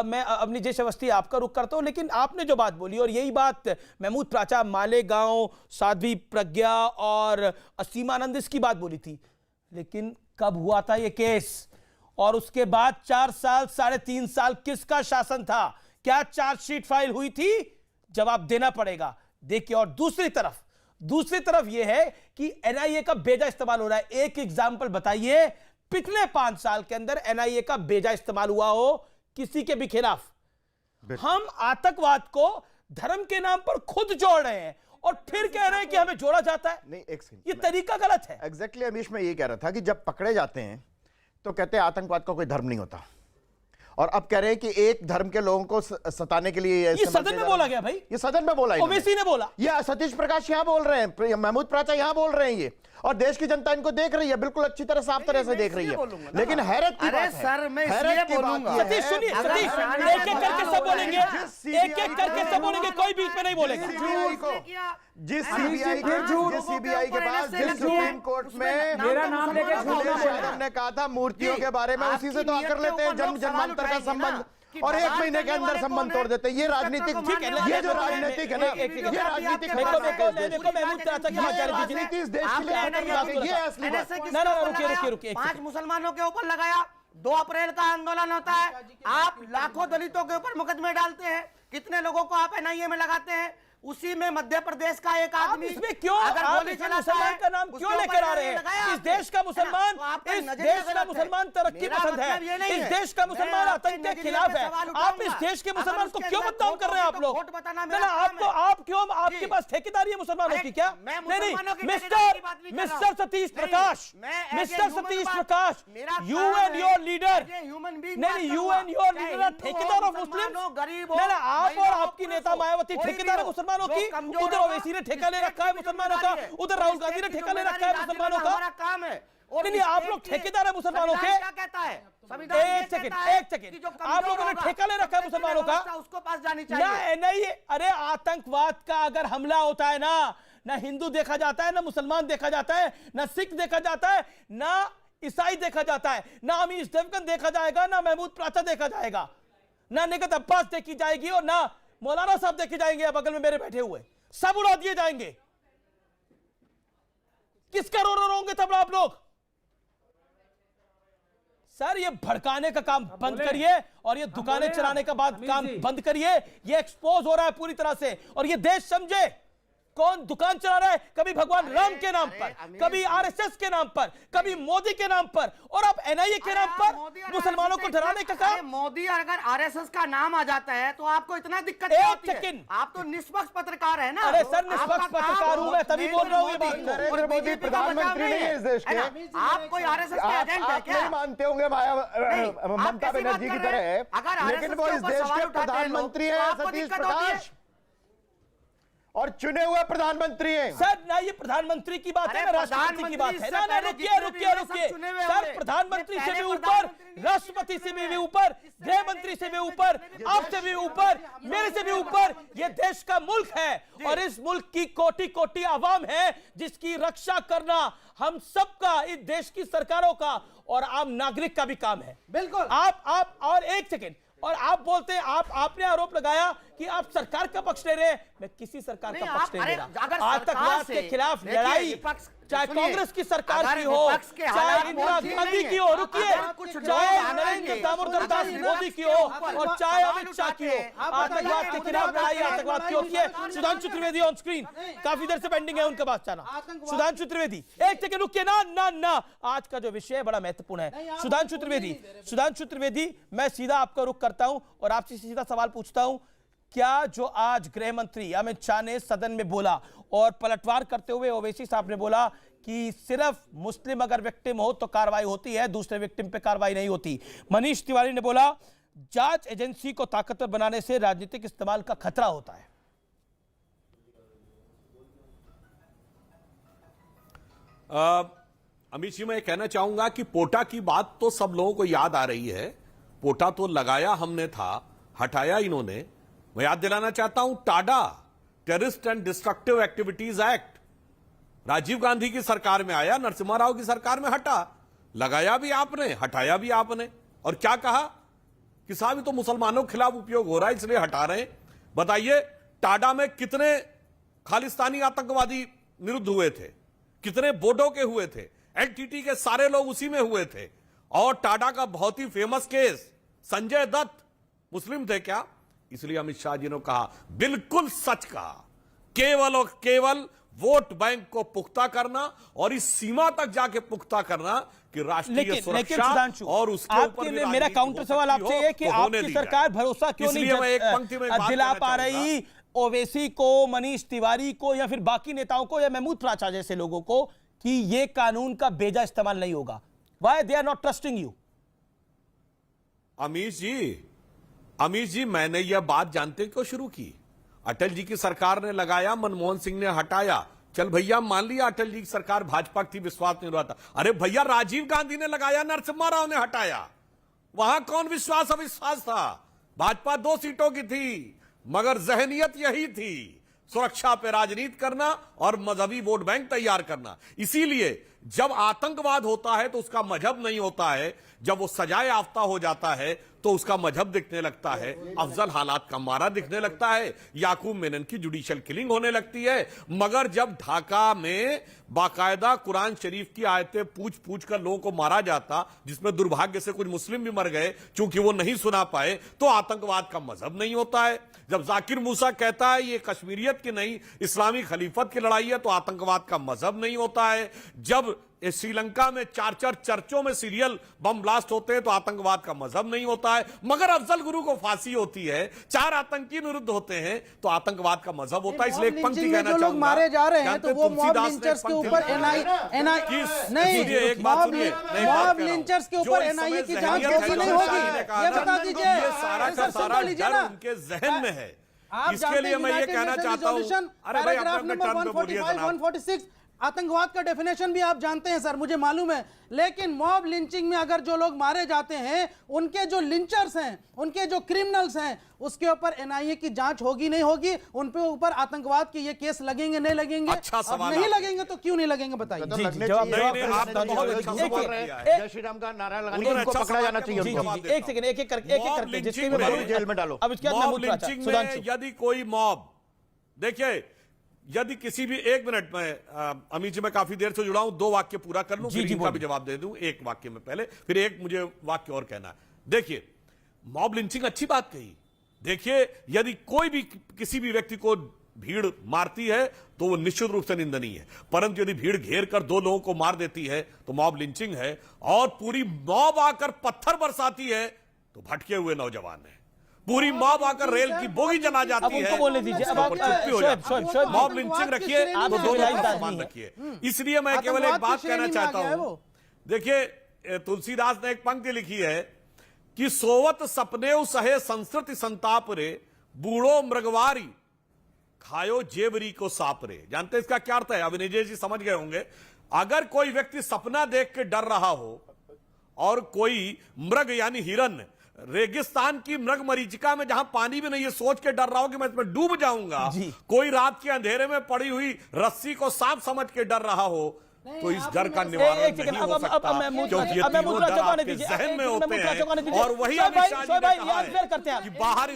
मैं अपनी जैश अवस्थी आपका रुख करता हूं, लेकिन आपने जो बात बोली और यही बात महमूद प्राचा, मालेगांव, साध्वी प्रज्ञा और सीमानंद इसकी बात बोली थी। लेकिन कब हुआ था ये केस, और उसके बाद 4 साल 3.5 साल किसका शासन था? क्या चार्जशीट फाइल हुई थी? जवाब देना पड़ेगा। देखिए, और दूसरी तरफ यह है कि एनआईए का बेजा इस्तेमाल हो रहा है। एक एग्जाम्पल बताइए, पिछले 5 साल के अंदर एनआईए का बेजा इस्तेमाल हुआ हो किसी के भी खिलाफ। हम आतंकवाद को धर्म के नाम पर खुद जोड़ रहे हैं और फिर कह रहे हैं कि हमें जोड़ा जाता है। नहीं, एक सेकंड, ये तरीका गलत है। एग्जैक्टली अमीश, मैं ये कह रहा था कि जब पकड़े जाते हैं तो कहते हैं आतंकवाद का कोई धर्म नहीं होता, और अब कह रहे हैं कि एक धर्म के लोगों को सताने के लिए ये सदन में बोला गया भाई, ये सदन में बोला, ओवैसी ने बोला, ये सतीश प्रकाश यहां बोल रहे हैं, महमूद प्राचा यहां बोल रहे हैं। ये और देश की जनता इनको देख रही है, बिल्कुल अच्छी तरह साफ तरह से देख रही है। लेकिन हैरत की बात है, सर मैं हैरत की बात यह है, सतीश सुनिए, सतीश एक एक करके सब बोलेंगे, एक एक करके सब बोलेंगे, कोई बीच में नहीं बोलेगा। जिस सीबीआई के पास, जिस सुप्रीम कोर्ट में मेरा नाम लेके झूठ ना बोलना। हमने कहा था मूर्तियों के बारे में, उसी से तो आकर लेते हैं जन्म जन्मांतर का संबंध, और 1 महीने के अंदर संबंध तोड़ देते हैं। ये राजनीतिक, ये जो राजनीतिक है ना, ये राजनीतिक महमूद प्राचा की बात जारी दीजिए। राजनीति इस देश के लिए ये असली बात। ना ना रुकिए 5 मुसलमानों के ऊपर लगाया, 2 अप्रैल का आंदोलन होता है, आप लाखों दलितों के ऊपर मुकदमे डालते हैं, कितने लोगों को आप एनआईए में लगाते हैं। उसी में मध्य प्रदेश का एक आदमी इसमें क्यों मुसलमान का नाम क्यों लेकर आ रहे हैं? इस देश का मुसलमान, इस देश का मुसलमान तरक्की पसंद है, इस देश का मुसलमान आतंक के खिलाफ है। आप इस देश के मुसलमान को क्यों बदनाम कर रहे हैं आप लोग? आप क्यों, आपके पास ठेकेदारी है मुसलमानों की क्या? नहीं, mister Satish Prakash, mister Satish Prakash, you and your leader, नहीं यू एंड योर लीडर ठेकेदार ऑफ मुस्लिम। नहीं, आप और आपकी नेता मायावती ठेकेदार है मुसलमानों की। उधर ओवैसी ने ठेका ले रखा है मुसलमानों का, उधर राहुल गांधी ने ठेका ले रखा है मुसलमानों का। काम है। नहीं, आप लोग ठेकेदार है मुसलमानों के। क्या कहता है? एक सेकंड, आप लोगों ने ठेका ले रखा है मुसलमानों का, उसको पास जानी ना चाहिए। नहीं। अरे आतंकवाद का अगर हमला होता है ना हिंदू देखा जाता है, ना मुसलमान देखा जाता है, ना सिख देखा जाता है, ना ईसाई देखा जाता है, ना अमीश देवगन देखा जाएगा, ना महमूद प्राचा देखा जाएगा, ना निगत अब्बास देखी जाएगी, और ना मौलाना साहब देखे जाएंगे बगल में मेरे बैठे हुए, सब उड़ा दिए जाएंगे। किसका रो होंगे तब आप लोग? सर ये भड़काने का काम बंद करिए, और ये दुकानें चलाने का बाद काम बंद करिए। ये एक्सपोज हो रहा है पूरी तरह से, और ये देश समझे कौन दुकान चला रहा है, कभी भगवान राम के नाम पर, कभी आरएसएस के नाम पर, कभी मोदी के नाम पर, और अब एनआईए के नाम पर मुसलमानों को डराने का काम। मोदी अगर आरएसएस का नाम आ जाता है तो आपको इतना दिक्कत एक क्या होती है? सेकंड। आप तो निष्पक्ष पत्रकार है ना। अरे सर निष्पक्ष पत्रकार हूं मैं, तभी बोल रहा हूं ये बात को। नरेंद्र मोदी प्रधानमंत्री नहीं है इस देश के। आप कोई आरएसएस के एजेंट है क्या? नहीं मानते होंगे ममता बनर्जी की तरह, लेकिन वो इस देश के प्रधानमंत्री है सतीश प्रकाश, और चुने हुए प्रधानमंत्री हैं। सर ना ये प्रधानमंत्री की बात है, ना राष्ट्रपति की बात है। ना रुकिए सर, प्रधानमंत्री से भी ऊपर, राष्ट्रपति से भी ऊपर, गृह मंत्री से भी ऊपर, आपसे भी ऊपर, मेरे से भी ऊपर ये देश का मुल्क है, और इस मुल्क की कोटि कोटि आवाम है जिसकी रक्षा करना हम सबका, इस देश की सरकारों का और आम नागरिक का भी काम है। बिल्कुल। आप और एक सेकेंड, और आप बोलते हैं, आपने आरोप लगाया कि आप सरकार का पक्ष ले रहे हैं। मैं किसी सरकार का पक्ष नहीं ले रहा। आतंकवाद के खिलाफ लड़ाई चाहे कांग्रेस की सरकार की हो, चाहे इंदिरा गांधी की हो, रुकिए, चाहे नरेंद्र दामोदर दास मोदी की हो, और चाहे अमित शाह की हो, आतंकवाद के खिलाफ लड़ाई आतंकवाद की होती है। सुधांशु त्रिवेदी ऑन स्क्रीन, काफी देर से पेंडिंग है उनका बात जाना। सुधांशु त्रिवेदी एक सेकंड रुकिए ना, आज का जो विषय बड़ा महत्वपूर्ण है। सुधांशु त्रिवेदी, मैं सीधा आपका रुख करता हूं और आपसे सीधा सवाल पूछता हूं, क्या जो आज गृह मंत्री अमित शाह ने सदन में बोला, और पलटवार करते हुए ओवैसी साहब ने बोला कि सिर्फ मुस्लिम अगर विक्टिम हो तो कार्रवाई होती है, दूसरे विक्टिम पे कार्रवाई नहीं होती। मनीष तिवारी ने बोला जांच एजेंसी को ताकतवर बनाने से राजनीतिक इस्तेमाल का खतरा होता है। अमित जी, मैं कहना चाहूंगा कि पोटा की बात तो सब लोगों को याद आ रही है। पोटा तो लगाया हमने था, हटाया इन्होंने। मैं याद दिलाना चाहता हूं, TADA terrorist and destructive activities act Rajiv Gandhi की सरकार में आया, नरसिम्हा राव की सरकार में हटा। लगाया भी आपने, हटाया भी आपने, और क्या कहा कि साहब ये तो मुसलमानों के खिलाफ उपयोग हो रहा है इसलिए हटा रहे हैं। बताइए टाडा में कितने खालिस्तानी आतंकवादी निरुद्ध हुए थे, कितने बोडो के हुए थे, एनटीटी के सारे लोग उसी में हुए थे। और टाडा का बहुत ही फेमस केस, संजय दत्त मुस्लिम थे क्या? इसलिए अमित शाह जी ने कहा, बिल्कुल सच कहा, केवल और केवल वोट बैंक को पुख्ता करना, और इस सीमा तक जाके पुख्ता करना कि राष्ट्रीय सुरक्षा और उसके ऊपर मेरा काउंटर सवाल आपसे है कि आपकी सरकार भरोसा क्यों नहीं दिला पा रही ओवैसी को, मनीष तिवारी को, या फिर बाकी नेताओं को, या महमूद प्राचा जैसे लोगों को, कि ये कानून का बेजा इस्तेमाल नहीं होगा? Why they are not trusting you? Amish जी, मैंने यह बात जानते क्यों शुरू की? अटल जी की सरकार ने लगाया, मनमोहन सिंह ने हटाया, चल भैया मान लिया अटल जी की सरकार भाजपा की थी, विश्वास नहीं रहा था। अरे भैया राजीव गांधी ने लगाया, नरसिम्हा राव ने हटाया, वहां कौन विश्वास अविश्वास था? भाजपा 2 सीटों की थी, मगर जहनियत यही थी, सुरक्षा पे राजनीति करना और मजहबी वोट बैंक तैयार करना। इसीलिए जब आतंकवाद होता है तो उसका मजहब नहीं होता है, जब वो सजाए याफ्ता हो जाता है तो उसका मजहब दिखने लगता है, अफजल हालात का मारा दिखने लगता है, याकूब मेनन की जुडिशियल किलिंग होने लगती है। मगर जब ढाका में बाकायदा कुरान शरीफ की आयतें पूछ पूछ कर लोगों को मारा जाता, जिसमें दुर्भाग्य से कुछ मुस्लिम भी मर गए क्योंकि वो नहीं सुना पाए, तो आतंकवाद का मजहब नहीं होता है। जब जाकिर मूसा कहता है ये कश्मीरियत की नहीं इस्लामी खलीफत की लड़ाई है, तो आतंकवाद का मजहब नहीं होता है। जब श्रीलंका में 4 चर्चों में सीरियल बम ब्लास्ट होते हैं तो आतंकवाद का मजहब नहीं होता है। मगर अफजल गुरु को फांसी होती है, 4 आतंकी निरुद्ध होते हैं तो आतंकवाद का मजहब होता है। इसलिए एक पंक्ति कहना चाहूंगा, लोग मारे जा रहे हैं तो वो मॉब लिंचर्स के ऊपर मॉब लिंचर्स के ऊपर एनआईए की जांच होगी नहीं होगी, ये बता दीजिए। सारा का सारा डर उनके जहन में है। इसके लिए मैं ये कहना चाहता हूं, अरे भाई अपने टर्न पे बोलिए। 146 आतंकवाद का डेफिनेशन भी आप जानते हैं सर, मुझे मालूम है। लेकिन मॉब लिंचिंग में अगर जो लोग मारे जाते हैं, उनके जो लिंचर्स हैं, उनके जो क्रिमिनल्स हैं, उसके ऊपर एनआईए की जांच होगी नहीं होगी, उन पे ऊपर आतंकवाद के ये केस लगेंगे नहीं लगेंगे? अच्छा सवाल। नहीं लगेंगे तो क्यों नहीं लगेंगे बताइए? जय श्री राम का नारा लगाने उनको पकड़ा जाना चाहिए। एक सेकंड, एक एक करके जिसके भी जेल में डालो। अब इसके बाद लिंचिंग में यदि कोई मॉब, देखिए यदि किसी भी, 1 मिनट में अमित जी मैं काफी देर से जुड़ा हूं, 2 वाक्य पूरा कर लूं, फिर इनका भी जवाब दे दूं 1 वाक्य में पहले, फिर एक मुझे वाक्य और कहना है। देखिए मॉब लिंचिंग अच्छी बात कही। देखिए यदि कोई भी किसी भी व्यक्ति को भीड़ मारती है तो वो निश्चित रूप से निंदनीय है, परंतु यदि भीड़ घेर कर 2 लोगों को मार देती है तो मॉब लिंचिंग है। और पूरी मॉब आकर पत्थर बरसाती है तो भटके हुए नौजवान है। पूरी मॉब आकर रेल की बोगी जला जाती है, उनको बोलने दीजिए। अब आप शोएब मॉब लिंचिंग रखिए, आप दोनों रखिए। इसलिए मैं केवल एक बात कहना चाहता हूं, देखिए तुलसीदास ने एक पंक्ति लिखी है कि सोवत सपने सहे संस्कृति संताप रे, बूढ़ो मृगवारी खायो जेवरी को साप रे। जानते हैं इसका क्या अर्थ है? अभिनय जी समझ गए होंगे। अगर कोई व्यक्ति सपना देख के डर रहा हो और कोई मृग यानी हिरन रेगिस्तान की मृग मरीचिका में जहां पानी भी नहीं है सोच के डर रहा हो कि मैं इसमें डूब जाऊंगा, कोई रात के अंधेरे में पड़ी हुई रस्सी को सांप समझ के डर रहा हो, तो इस डर का निवारण नहीं हो सकता, क्योंकि ये तीनों डर आपके जहन में होते हैं। और वही अमित शाह जी ने कहा है कि बाहर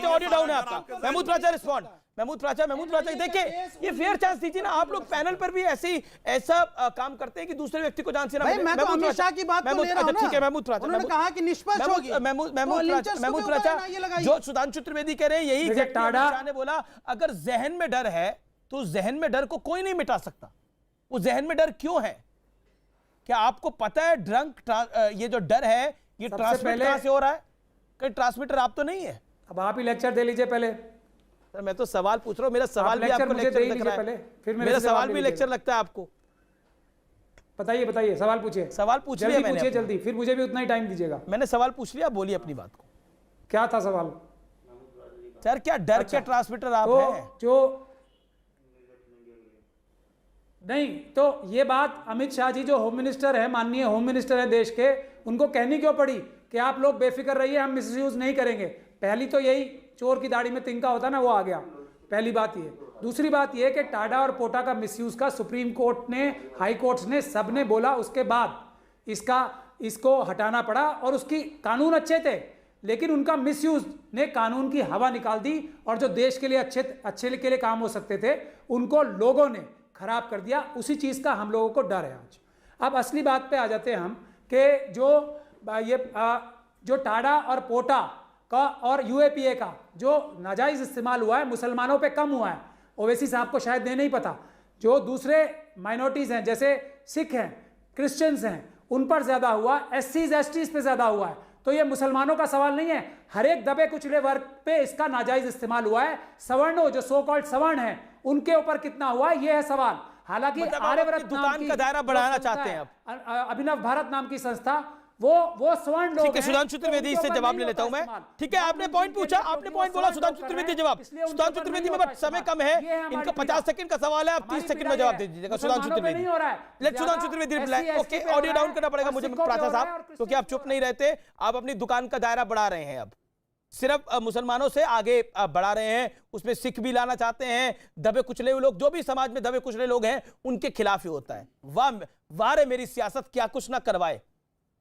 ऑडियो डाउन है आपका। महमूद प्राचा रिस्पॉन्ड। महमूद प्राचा देखिए ये फेयर चांस दीजिए ना। आप लोग पैनल पर भी ऐसा काम करते हैं कि दूसरे व्यक्ति को जान से ना मिले। मैं तो अमित शाह की बात को ले रहा हूं ना। ठीक है महमूद प्राचा, उन्होंने कहा कि निष्पक्ष होगी। महमूद प्राचा जो सुधांशु त्रिवेदी कह रहे हैं यही टाडा ने बोला, अगर जहन में डर है तो जहन में डर को कोई नहीं मिटा सकता। वो जहन में डर क्यों है? क्या आपको पता है ये जो डर है ये ट्रांसमिट कहां से हो रहा है? कहीं ट्रांसमीटर आप तो नहीं है? अब आप ही लेक्चर दे लीजिए पहले। सर मैं तो सवाल पूछ रहा हूं, मेरा सवाल भी आपको लेक्चर लग रहा है। फिर मेरा सवाल भी लेक्चर लगता है आपको? बताइए सवाल पूछिए। सवाल पूछ लिया मैंने, जल्दी, फिर मुझे भी उतना ही टाइम दीजिएगा। मैंने सवाल पूछ लिया, बोलिए अपनी बात को। क्या था सवाल? सर क्या डर क्या ट्रांसमीटर आप हैं? जो नहीं तो ये बात अमित शाह जी जो होम मिनिस्टर है, माननीय होम मिनिस्टर है देश के, उनको कहनी क्यों पड़ी कि आप लोग बेफिक्र रहिए, हम मिसयूज नहीं करेंगे? पहली तो यही चोर की दाढ़ी में तिनका होता ना, वो आ गया। पहली बात ये। दूसरी बात ये कि टाडा और पोटा का मिसयूज का सुप्रीम कोर्ट ने, हाई कोर्ट ने, सबने बोला, उसके बाद इसको हटाना पड़ा। और उसकी कानून अच्छे थे लेकिन उनका मिसयूज ने कानून की हवा निकाल दी, और जो देश के लिए अच्छे के लिए काम हो सकते थे उनको लोगों ने खराब कर दिया। उसी चीज का हम लोगों को डर है आज। अब असली बात पे आ जाते हैं हम कि जो टाडा और पोटा का और यूएपीए का जो नाजायज इस्तेमाल हुआ है मुसलमानों पे कम हुआ है। ओवैसी साहब को शायद नहीं पता। जो दूसरे माइनॉरिटीज हैं जैसे सिख हैं, क्रिश्चियंस हैं, उन पर ज्यादा हुआ, एससीज एसटीज पे ज्यादा हुआ है। तो ये मुसलमानों का सवाल नहीं है, हर एक दबे कुचले वर्ग पे इसका नाजायज इस्तेमाल हुआ है। सवर्णों जो सो कॉल्ड सवर्ण हैं उनके ऊपर कितना हुआ है, ये है सवाल। हालांकि आर्यव्रत दुकान का दायरा बढ़ाना चाहते हैं अभिनव भारत नाम की संस्था वो स्वर्ण लोग ठीक है हैं, सुधांशु तो त्रिवेदी, उनके इससे ऊपर जवाब नहीं ले लेता हूं होता मैं। इस्तेमाल। ठीक है, आपने पॉइंट पूछा, आपने पॉइंट बोला, सुधांशु त्रिवेदी जवाब। सुधांशु त्रिवेदी में बट समय कम है, इनका 50 सेकंड का सवाल है, आप 30 सेकंड में जवाब दे दीजिएगा। Sudhanshu Trivedi, let Sudhanshu Trivedi reply. Okay, audio down करना पड़ेगा मुझे प्राचा साहब, क्योंकि आप चुप नहीं रहते। आप अपनी दुकान का दायरा बढ़ा रहे हैं, अब सिर्फ मुसलमानों से आगे बढ़ा रहे हैं, उसमें सिख भी लाना चाहते हैं। दबे कुचले हुए लोग, जो भी समाज में दबे कुचले लोग हैं, उनके खिलाफ ही होता है। वाह वाह रे मेरी सियासत, क्या कुछ ना करवाए।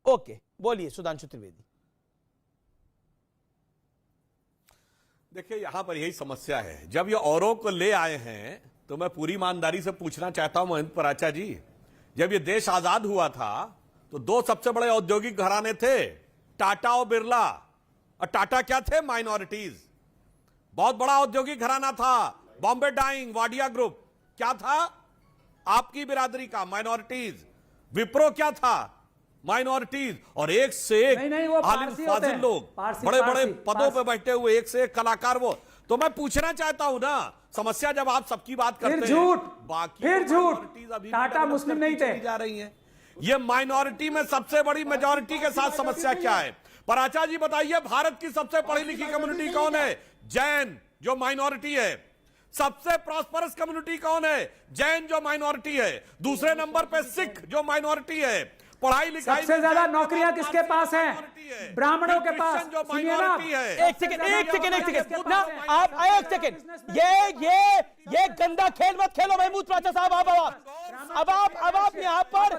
ओके, बोलिए सुधांशु त्रिवेदी। देखिए, यहां पर यही समस्या है। जब ये औरों को ले आए हैं तो मैं पूरी ईमानदारी से पूछना चाहता हूं महेंद्र पराचा जी, जब ये देश आजाद हुआ था तो दो सबसे बड़े औद्योगिक घराने थे, टाटा और बिरला। और टाटा क्या थे? माइनॉरिटीज। बहुत बड़ा औद्योगिक घराना था, बॉम्बे डाइंग, वाडिया ग्रुप क्या था? आपकी बिरादरी का, माइनॉरिटीज। विप्रो क्या था? माइनॉरिटीज। और एक से एक आलिम फाजिल लोग, बड़े बड़े पदों पे बैठे हुए, एक से एक कलाकार। वो तो मैं पूछना चाहता हूं ना, समस्या जब आप सबकी बात करते हैं, बाकी फिर झूठ, अभी टाटा मुस्लिम नहीं थे, जा रही हैं। ये माइनॉरिटी में सबसे बड़ी मेजॉरिटी के साथ समस्या क्या है? पराचा जी बताइए, भारत की सबसे पढ़ी लिखी कम्युनिटी कौन है? जैन, जो माइनॉरिटी है। सबसे प्रॉस्परस कम्युनिटी कौन है? जैन, जो माइनॉरिटी है। दूसरे नंबर पे सिख, जो माइनॉरिटी है। पढ़ाई लिखाई सबसे ज्यादा नौकरियां किसके पास हैं? ब्राह्मणों के पास। जो माइनॉरिटी है। एक सेकंड ना, आप एक सेकंड, ये गंदा खेल मत खेलो महमूद प्राचा साहब। अब आप यहाँ पर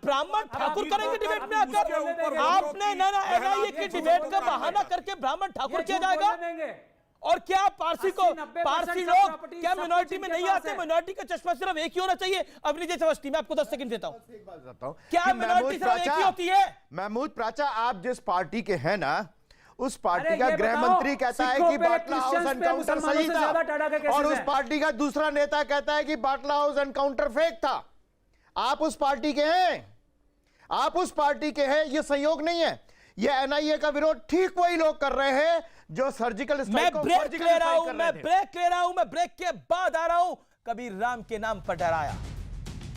ब्राह्मण ठाकुर करेंगे डिबेट में आकर? आपने ना एनआईए की डिबेट का बहाना करके ब्राह्मण ठाकुर किया जाएगा? और क्या पारसी लोग क्या मिनॉरिटी में नहीं आते? मिनॉरिटी का चश्मा सिर्फ एक ही होना चाहिए। अपनी जैसे अवस्थी में आपको 10 सेकंड देता हूं। क्या मिनॉरिटी सिर्फ एक ही होती है? महमूद प्राचा, आप जिस पार्टी के हैं ना, उस पार्टी का गृह मंत्री कहता है कि बाटला हाउस एनकाउंटर सही था, और उस पार्टी का दूसरा नेता कहता है कि बाटला हाउस एनकाउंटर फेक था। आप उस पार्टी के हैं, आप उस पार्टी के हैं। ये संयोग नहीं है। ये एनआईए का विरोध ठीक वही लोग कर रहे हैं जो सर्जिकल स्ट्राइक को ब्रेक ले रहा हूं, मैं ब्रेक के बाद आ रहा हूं। कभी राम के नाम पर डराया,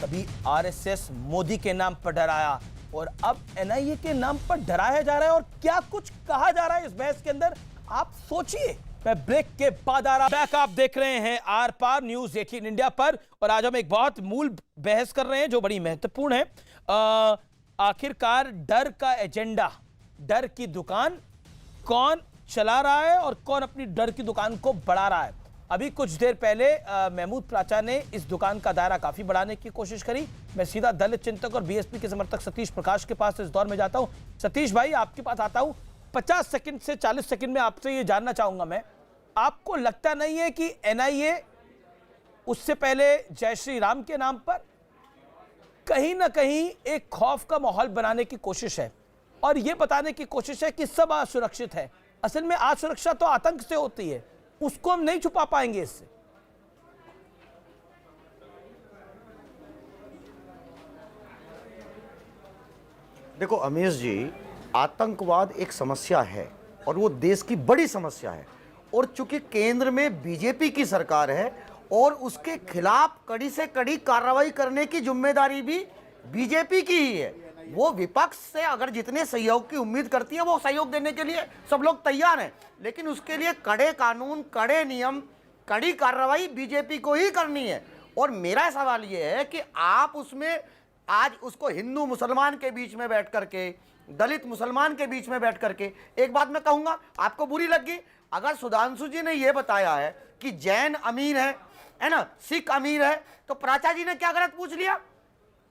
कभी आरएसएस मोदी के नाम पर डराया, और अब एनआईए के नाम पर डराया जा रहा है। और क्या कुछ कहा जा रहा है इस बहस के अंदर, आप सोचिए। मैं ब्रेक के बाद आ रहा। बैक आप देख रहे हैं आर पार न्यूज 18 इंडिया पर, और आज हम एक बहुत मूल बहस कर रहे हैं जो बड़ी महत्वपूर्ण है। आखिरकार डर का एजेंडा, डर की दुकान कौन चला रहा है और कौन अपनी डर की दुकान को बढ़ा रहा है? अभी कुछ देर पहले महमूद प्राचा ने इस दुकान का दायरा काफी बढ़ाने की कोशिश करी। मैं सीधा दलित चिंतक और बीएसपी के समर्थक सतीश प्रकाश के पास इस दौर में जाता हूं। सतीश भाई, आपके पास आता हूं। 50 सेकंड से 40 सेकंड में आपसे ये जानना चाहूंगा मैं, आपको लगता नहीं है कि एनआईए उससे पहले जय श्री राम के नाम पर कहीं ना कहीं एक खौफ का माहौल बनाने की कोशिश है, और यह बताने की कोशिश है कि सब असुरक्षित है? असल में असुरक्षा तो आतंक से होती है, उसको हम नहीं छुपा पाएंगे इससे। देखो अमीश जी, आतंकवाद एक समस्या है और वो देश की बड़ी समस्या है, और चूंकि केंद्र में बीजेपी की सरकार है और उसके खिलाफ कड़ी से कड़ी कार्रवाई करने की जिम्मेदारी भी बीजेपी की ही है। वो विपक्ष से अगर जितने सहयोग की उम्मीद करती है, वो सहयोग देने के लिए सब लोग तैयार हैं, लेकिन उसके लिए कड़े कानून, कड़े नियम, कड़ी कार्रवाई बीजेपी को ही करनी है। और मेरा सवाल ये है कि आप उसमें आज उसको हिंदू मुसलमान के बीच में बैठ करके, दलित मुसलमान के बीच में बैठ करके, एक बात मैं कहूंगा, आपको बुरी लगी अगर सुधांशु जी ने यह बताया है कि जैन अमीर है ना, सिख अमीर है, तो प्राचा जी ने क्या गलत पूछ लिया?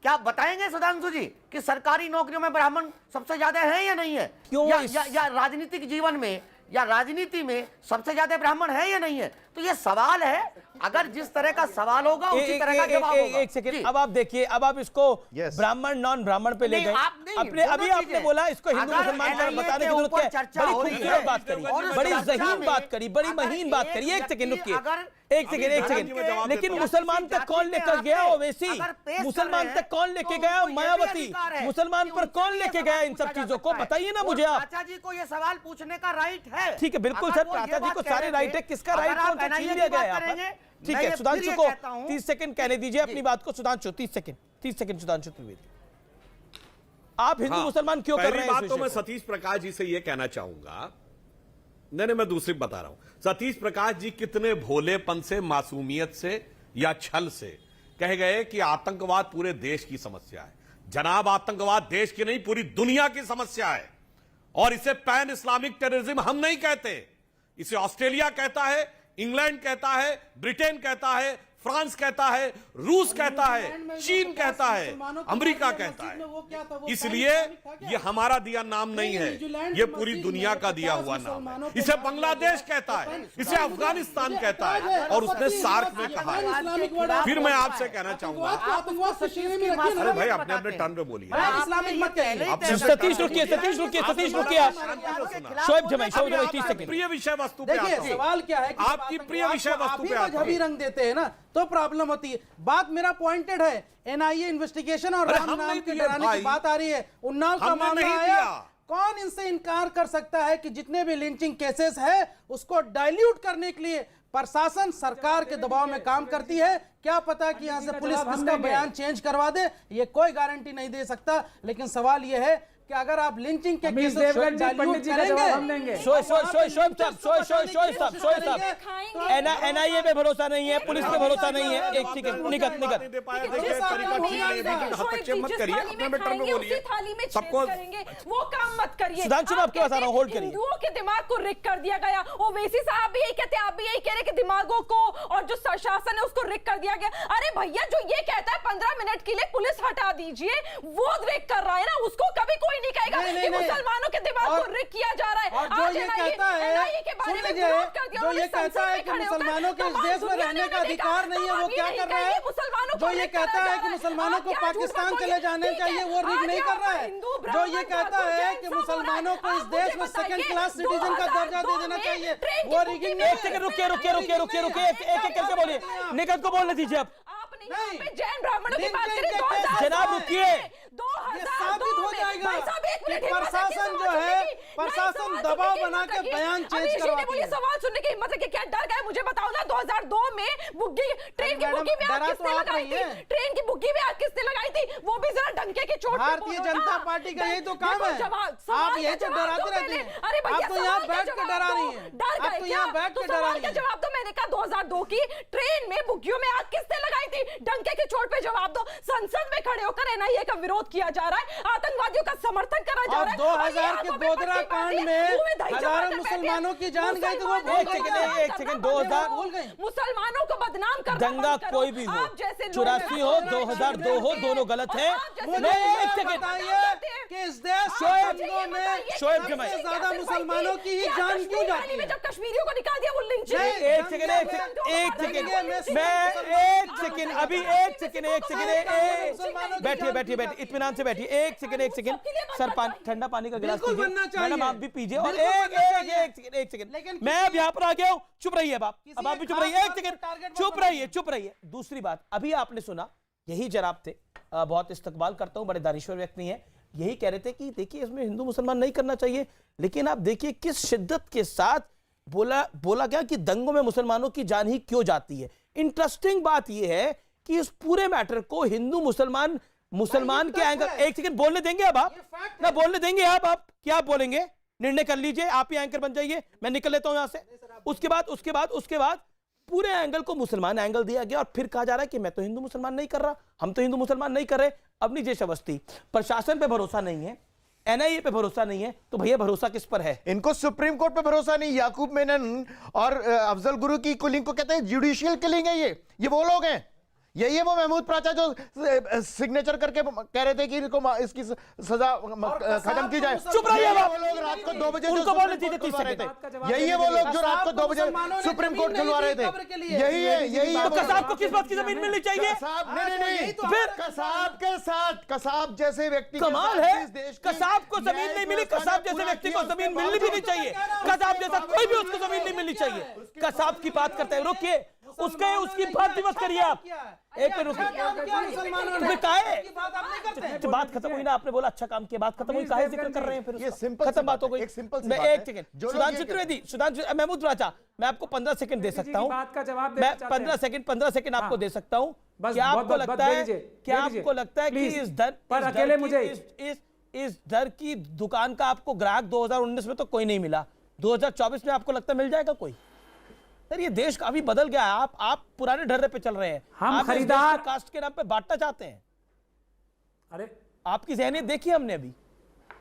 क्या बताएंगे सुधांशु जी कि सरकारी नौकरियों में ब्राह्मण सबसे ज्यादा है या नहीं है? क्यों या राजनीतिक जीवन में या राजनीति में सबसे ज्यादा ब्राह्मण है या नहीं है? तो ये सवाल है, अगर जिस तरह का सवाल होगा उसी तरह का जवाब होगा। एक सेकंड, अब आप देखिए, अब आप इसको ब्राह्मण नॉन ब्राह्मण पे ले गए। अपने अभी आपने बोला इसको हिंदू मुसलमान का बताने की जरूरत है। बड़ी खूबसूरत बात करी, बड़ी ज़हीन बात करी, बड़ी महीन बात करी। एक सेकंड रुकिए, एक सेकंड। लेकिन मुसलमान तक कौन लेकर गया ओवैसी? मुसलमान तक कौन लेके गया मायावती? मुसलमान पर कौन लेके गया इन सब चीजों को? बताइए ना मुझे आप। प्राचा जी को ये सवाल पूछने का राइट है। ठीक है, बिल्कुल सर, प्राचा जी को सारे राइट है। किसका राइट कौन सा छीन लिया गया यहाँ पर? ठीक है, सुधांशु को 30 सेकंड कहने दीजिए अपनी बात को। सुधांशु 30 सेकंड सुधांशु त्रिवेदी। आप हिंदू मुसलमान क्यों कर रहे हैं? पहली बात तो मैं सतीश प्रकाश जी से यह कहना चाहूंगा, नहीं मैं दूसरी बता रहा हूं। सतीश प्रकाश जी कितने भोलेपन से, मासूमियत से या छल से कह गए कि आतंकवाद पूरे देश की समस्या है। जनाब, आतंकवाद देश की नहीं पूरी दुनिया की समस्या है, और इसे पैन इस्लामिक टेररिज्म हम नहीं कहते, इसे ऑस्ट्रेलिया कहता है, इंग्लैंड कहता है, ब्रिटेन कहता है, फ्रांस कहता है, रूस कहता है, चीन कहता है, अमेरिका कहता है। इसलिए ये हमारा दिया नाम नहीं है, ये पूरी दुनिया का दिया हुआ नाम है। इसे बांग्लादेश कहता है, इसे अफगानिस्तान कहता है, और उसने सार्क में कहा है। फिर मैं आपसे कहना चाहूंगा, अरे भाई अपने अपने टर्न पे बोलिए। सतीश रुकिए, सतीश रुकिए, सतीश रुकिए। शोएब जमाई 30 सेकंड। प्रिय विषय वस्तु पे देखिए, सवाल क्या है कि आपकी प्रिय विषय वस्तु पे मजहबी रंग देते हैं ना, तो प्रॉब्लम होती है। बात मेरा पॉइंटेड है, एनआईए इन्वेस्टिगेशन और राम नाम के डराने की बात आ रही है। उन्नाव का मामला आया, कौन इनसे इनकार कर सकता है कि जितने भी लिंचिंग केसेस है उसको डाइल्यूट करने के लिए प्रशासन सरकार के दबाव में काम करती है। क्या पता कि यहां से पुलिस इसका बयान चेंज करवा दे, ये कोई गारंटी नहीं दे सकता। लेकिन सवाल ये है कि अगर आप लिंचिंग के केसेस डाइल्यूट करेंगे, एनआईए पे भरोसा नहीं है, पुलिस पे भरोसा नहीं है। एक सेकंड, निकट मत करिए, अपने बेटर में बोलिए, सबको वो काम मत करिए। सुधांशु, मैं आपके पास आ रहा हूं, होल्ड करिए। हिंदुओं के दिमाग को रिक कर दिया गया। ओवैसी साहब भी यही कहते हैं, आप भी यही कह रहे हैं कि दिमागों को और जो शासन है उसको रिक कर दिया गया। अरे भैया, जो ये कहता है 15 मिनट के लिए पुलिस हटा दीजिए, वो रिक कर रहा है ना, उसको कभी कोई नहीं कहेगा कि मुसलमानों के दिमाग को रिक किया जा रहा है। और जो ये कहता है, सुन लीजिए, जो ये कहता है कि मुसलमानों के इस देश में रहने का अधिकार नहीं है, वो क्या कर रहा है? जो ये कहता है कि मुसलमानों को पाकिस्तान चले जाने चाहिए, वो रिक नहीं कर रहा है। जो ये कहता है कि मुसलमानों को इस देश में सेकंड क्लास सिटीजन का दर्जा दे देना चाहिए, वो रिगिंग नहीं। एक सेकंड रुकिए, एक करके बोलिए। निकट को बोलने दीजिए। आप जैन ब्राह्मणों की बात करें, जनाब रुकिए। ये साबित हो जाएगा कि प्रशासन जो है, प्रशासन दबाव बना के बयान चेंज करवाती है। सवाल सुनने की हिम्मत है कि क्या डर गए? मुझे बताओ ना, 2002 में बुग्गी ट्रेन की बुग्गी में आग किसने लगाई थी? ट्रेन की बुग्गी में आग किसने लगाई थी? वो भी जरा डंके की चोट। भारतीय जनता पार्टी का यही तो काम है, आप यही तो डराते रहते हैं। अरे भैया, आप तो यहाँ बैठ के डरा रही हैं, आप तो यहाँ बैठ के डरा रही हैं। जवाब दो। मैंने कहा 2002 की ट्रेन में बुग्गियों में आग किसने लगाई थी? डंके की चोट पे जवाब दो। संसद में खड़े होकर एनआईए का विरोध किया जा रहा है, आतंकवादियों का समर्थन करा जा रहा है। 2000 के गोधरा कांड में हजारों मुसलमानों की जान गई, तो वो एक सेकंड 2000 भूल गए। मुसलमानों को बदनाम कर दंगा कोई भी हो, 84 हो, 2002 हो, दोनों गलत है। एक सेकंड कि इस देश में शोएब जमाई ज्यादा मुसलमानों की ही जान क्यों जाती है? जब कश्मीरियों को निकाल दिया वो लिंच। एक सेकंड बैठिए, इत्मीनान से बैठिए। एक सेकंड सर, ठंडा पानी का गिलास लीजिए। मैडम आप भी पीजिए। और एक सेकंड मैं अब यहाँ पर आ गया हूँ, चुप रहिए अब आप भी चुप रहिए। एक सेकंड चुप रहिए। दूसरी बात, अभी आपने सुना, यही जनाब थे, बहुत इस्तकबाल करता हूं, बड़े दानिश्वर व्यक्ति हैं, यही कह रहे थे कि देखिए इसमें हिंदू मुसलमान नहीं करना चाहिए। लेकिन आप देखिए किस शिद्दत के साथ बोला गया कि दंगों में मुसलमानों की जान ही क्यों जाती है। इंटरेस्टिंग बात यह है कि इस पूरे मैटर को हिंदू मुसलमान के एंकर, एक सेकंड बोलने देंगे अब आप ना, बोलने देंगे आप क्या बोलेंगे? निर्णय कर लीजिए, आप ही एंकर बन जाइए, मैं निकल लेता हूं यहां से। उसके बाद पूरे एंगल को मुसलमान एंगल दिया गया, और फिर कहा जा रहा है कि मैं तो हिंदू मुसलमान नहीं कर रहा, हम तो हिंदू मुसलमान नहीं कर रहे। अब नीजेश अवस्थी, प्रशासन पे भरोसा नहीं है, एनआईए पे भरोसा नहीं है, तो भैया भरोसा किस पर है? इनको सुप्रीम कोर्ट पे भरोसा नहीं। याकूब मेनन और अफजल गुरु की किलिंग को कहते हैं जुडिशियल किलिंग है। ये वो लोग हैं, यही है वो महमूद प्राचा जो सिग्नेचर करके कह रहे थे कि इसकी सजा खत्म की जाए। चुप रहिए वो लोग रात को 2 बजे उनको बोलने दीजिए 30 सेकंड। यही है वो लोग जो रात को 2 बजे सुप्रीम कोर्ट खुलवा रहे थे। यही तो कसाब को किस बात की जमीन मिलनी चाहिए? नहीं, फिर कसाब के साथ, कसाब जैसे व्यक्ति, कमाल है, कसाब को जमीन नहीं मिली, कसाब जैसे व्यक्ति को जमीन मिलनी भी नहीं चाहिए। कसाब जैसा कोई भी उसको जमीन नहीं मिलनी चाहिए। कसाब की बात करते हैं, रुकिए, उसकी बात भी मत करिए आप। एक मिनट बात खत्म हुई ना, आपने बोला अच्छा काम किया, बात खत्म हुई, काहे जिक्र कर रहे हैं? फिर खत्म बात हो गई। एक सिंपल मैं एक सेकंड, सुधांशु त्रिवेदी, महमूद राजा, मैं आपको 15 सेकंड दे सकता हूं। मैं 15 सेकंड आपको दे सकता हूं। क्या आपको लगता है कि इस धन पर अकेले मुझे इस दर की दुकान का आपको ग्राहक 2019 में तो कोई नहीं मिला, 2024 में आपको लगता मिल जाएगा कोई? सर ये देश काफी बदल गया है। आप पुराने ढर्रे पे चल रहे हैं। हम आप इस देश को खरीदार कास्ट के नाम पे बांटना चाहते हैं। अरे आपकी ज़हनियत देखी हमने अभी।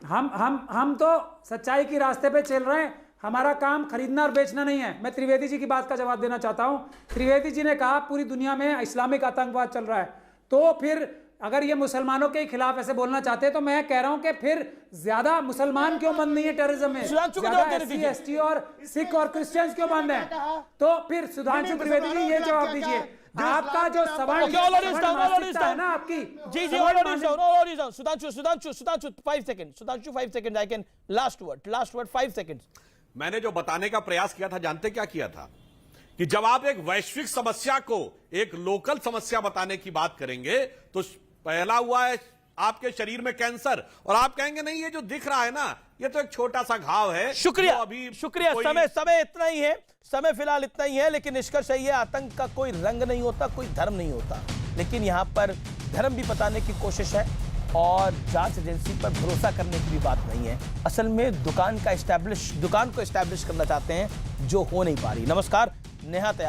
हम तो सच्चाई के रास्ते पे चल रहे हैं। हमारा काम खरीदना और बेचना नहीं है। मैं त्रिवेदी जी की बात का जवाब देना चाहता हूं। त्रिवेदी जी ने कहा पूरी दुनिया में इस्लामिक आतंकवाद चल रहा है, तो फिर अगर ये मुसलमानों के खिलाफ ऐसे बोलना चाहते हैं तो मैं कह रहा हूं कि फिर ज्यादा मुसलमान क्यों बंद नहीं है टेररिज्म में, SC, ST और सिख और क्रिश्चियंस क्यों बंद है? तो फिर सुधांशु त्रिवेदी जी ये जवाब दीजिए। आपका जो सवाल है ना आपकी ji Sudhanshu 5 second I can last word 5 second. मैंने जो बताने का प्रयास किया था, जानते क्या किया था? कि जब आप एक वैश्विक समस्या को एक लोकल समस्या बताने की बात करेंगे तो पहला हुआ है आपके शरीर में कैंसर, और आप कहेंगे नहीं ये जो दिख रहा है ना ये तो एक छोटा सा घाव है। शुक्रिया, अभी शुक्रिया। समय इतना ही है, समय फिलहाल इतना ही है, लेकिन निष्कर्ष यही है आतंक का कोई रंग नहीं होता, कोई धर्म नहीं होता, लेकिन यहां पर धर्म भी बताने की कोशिश है और जांच एजेंसी पर भरोसा करने की भी बात नहीं है। असल में दुकान को एस्टैब्लिश करना चाहते हैं जो हो नहीं पा रही। नमस्कार, नेहा तैयार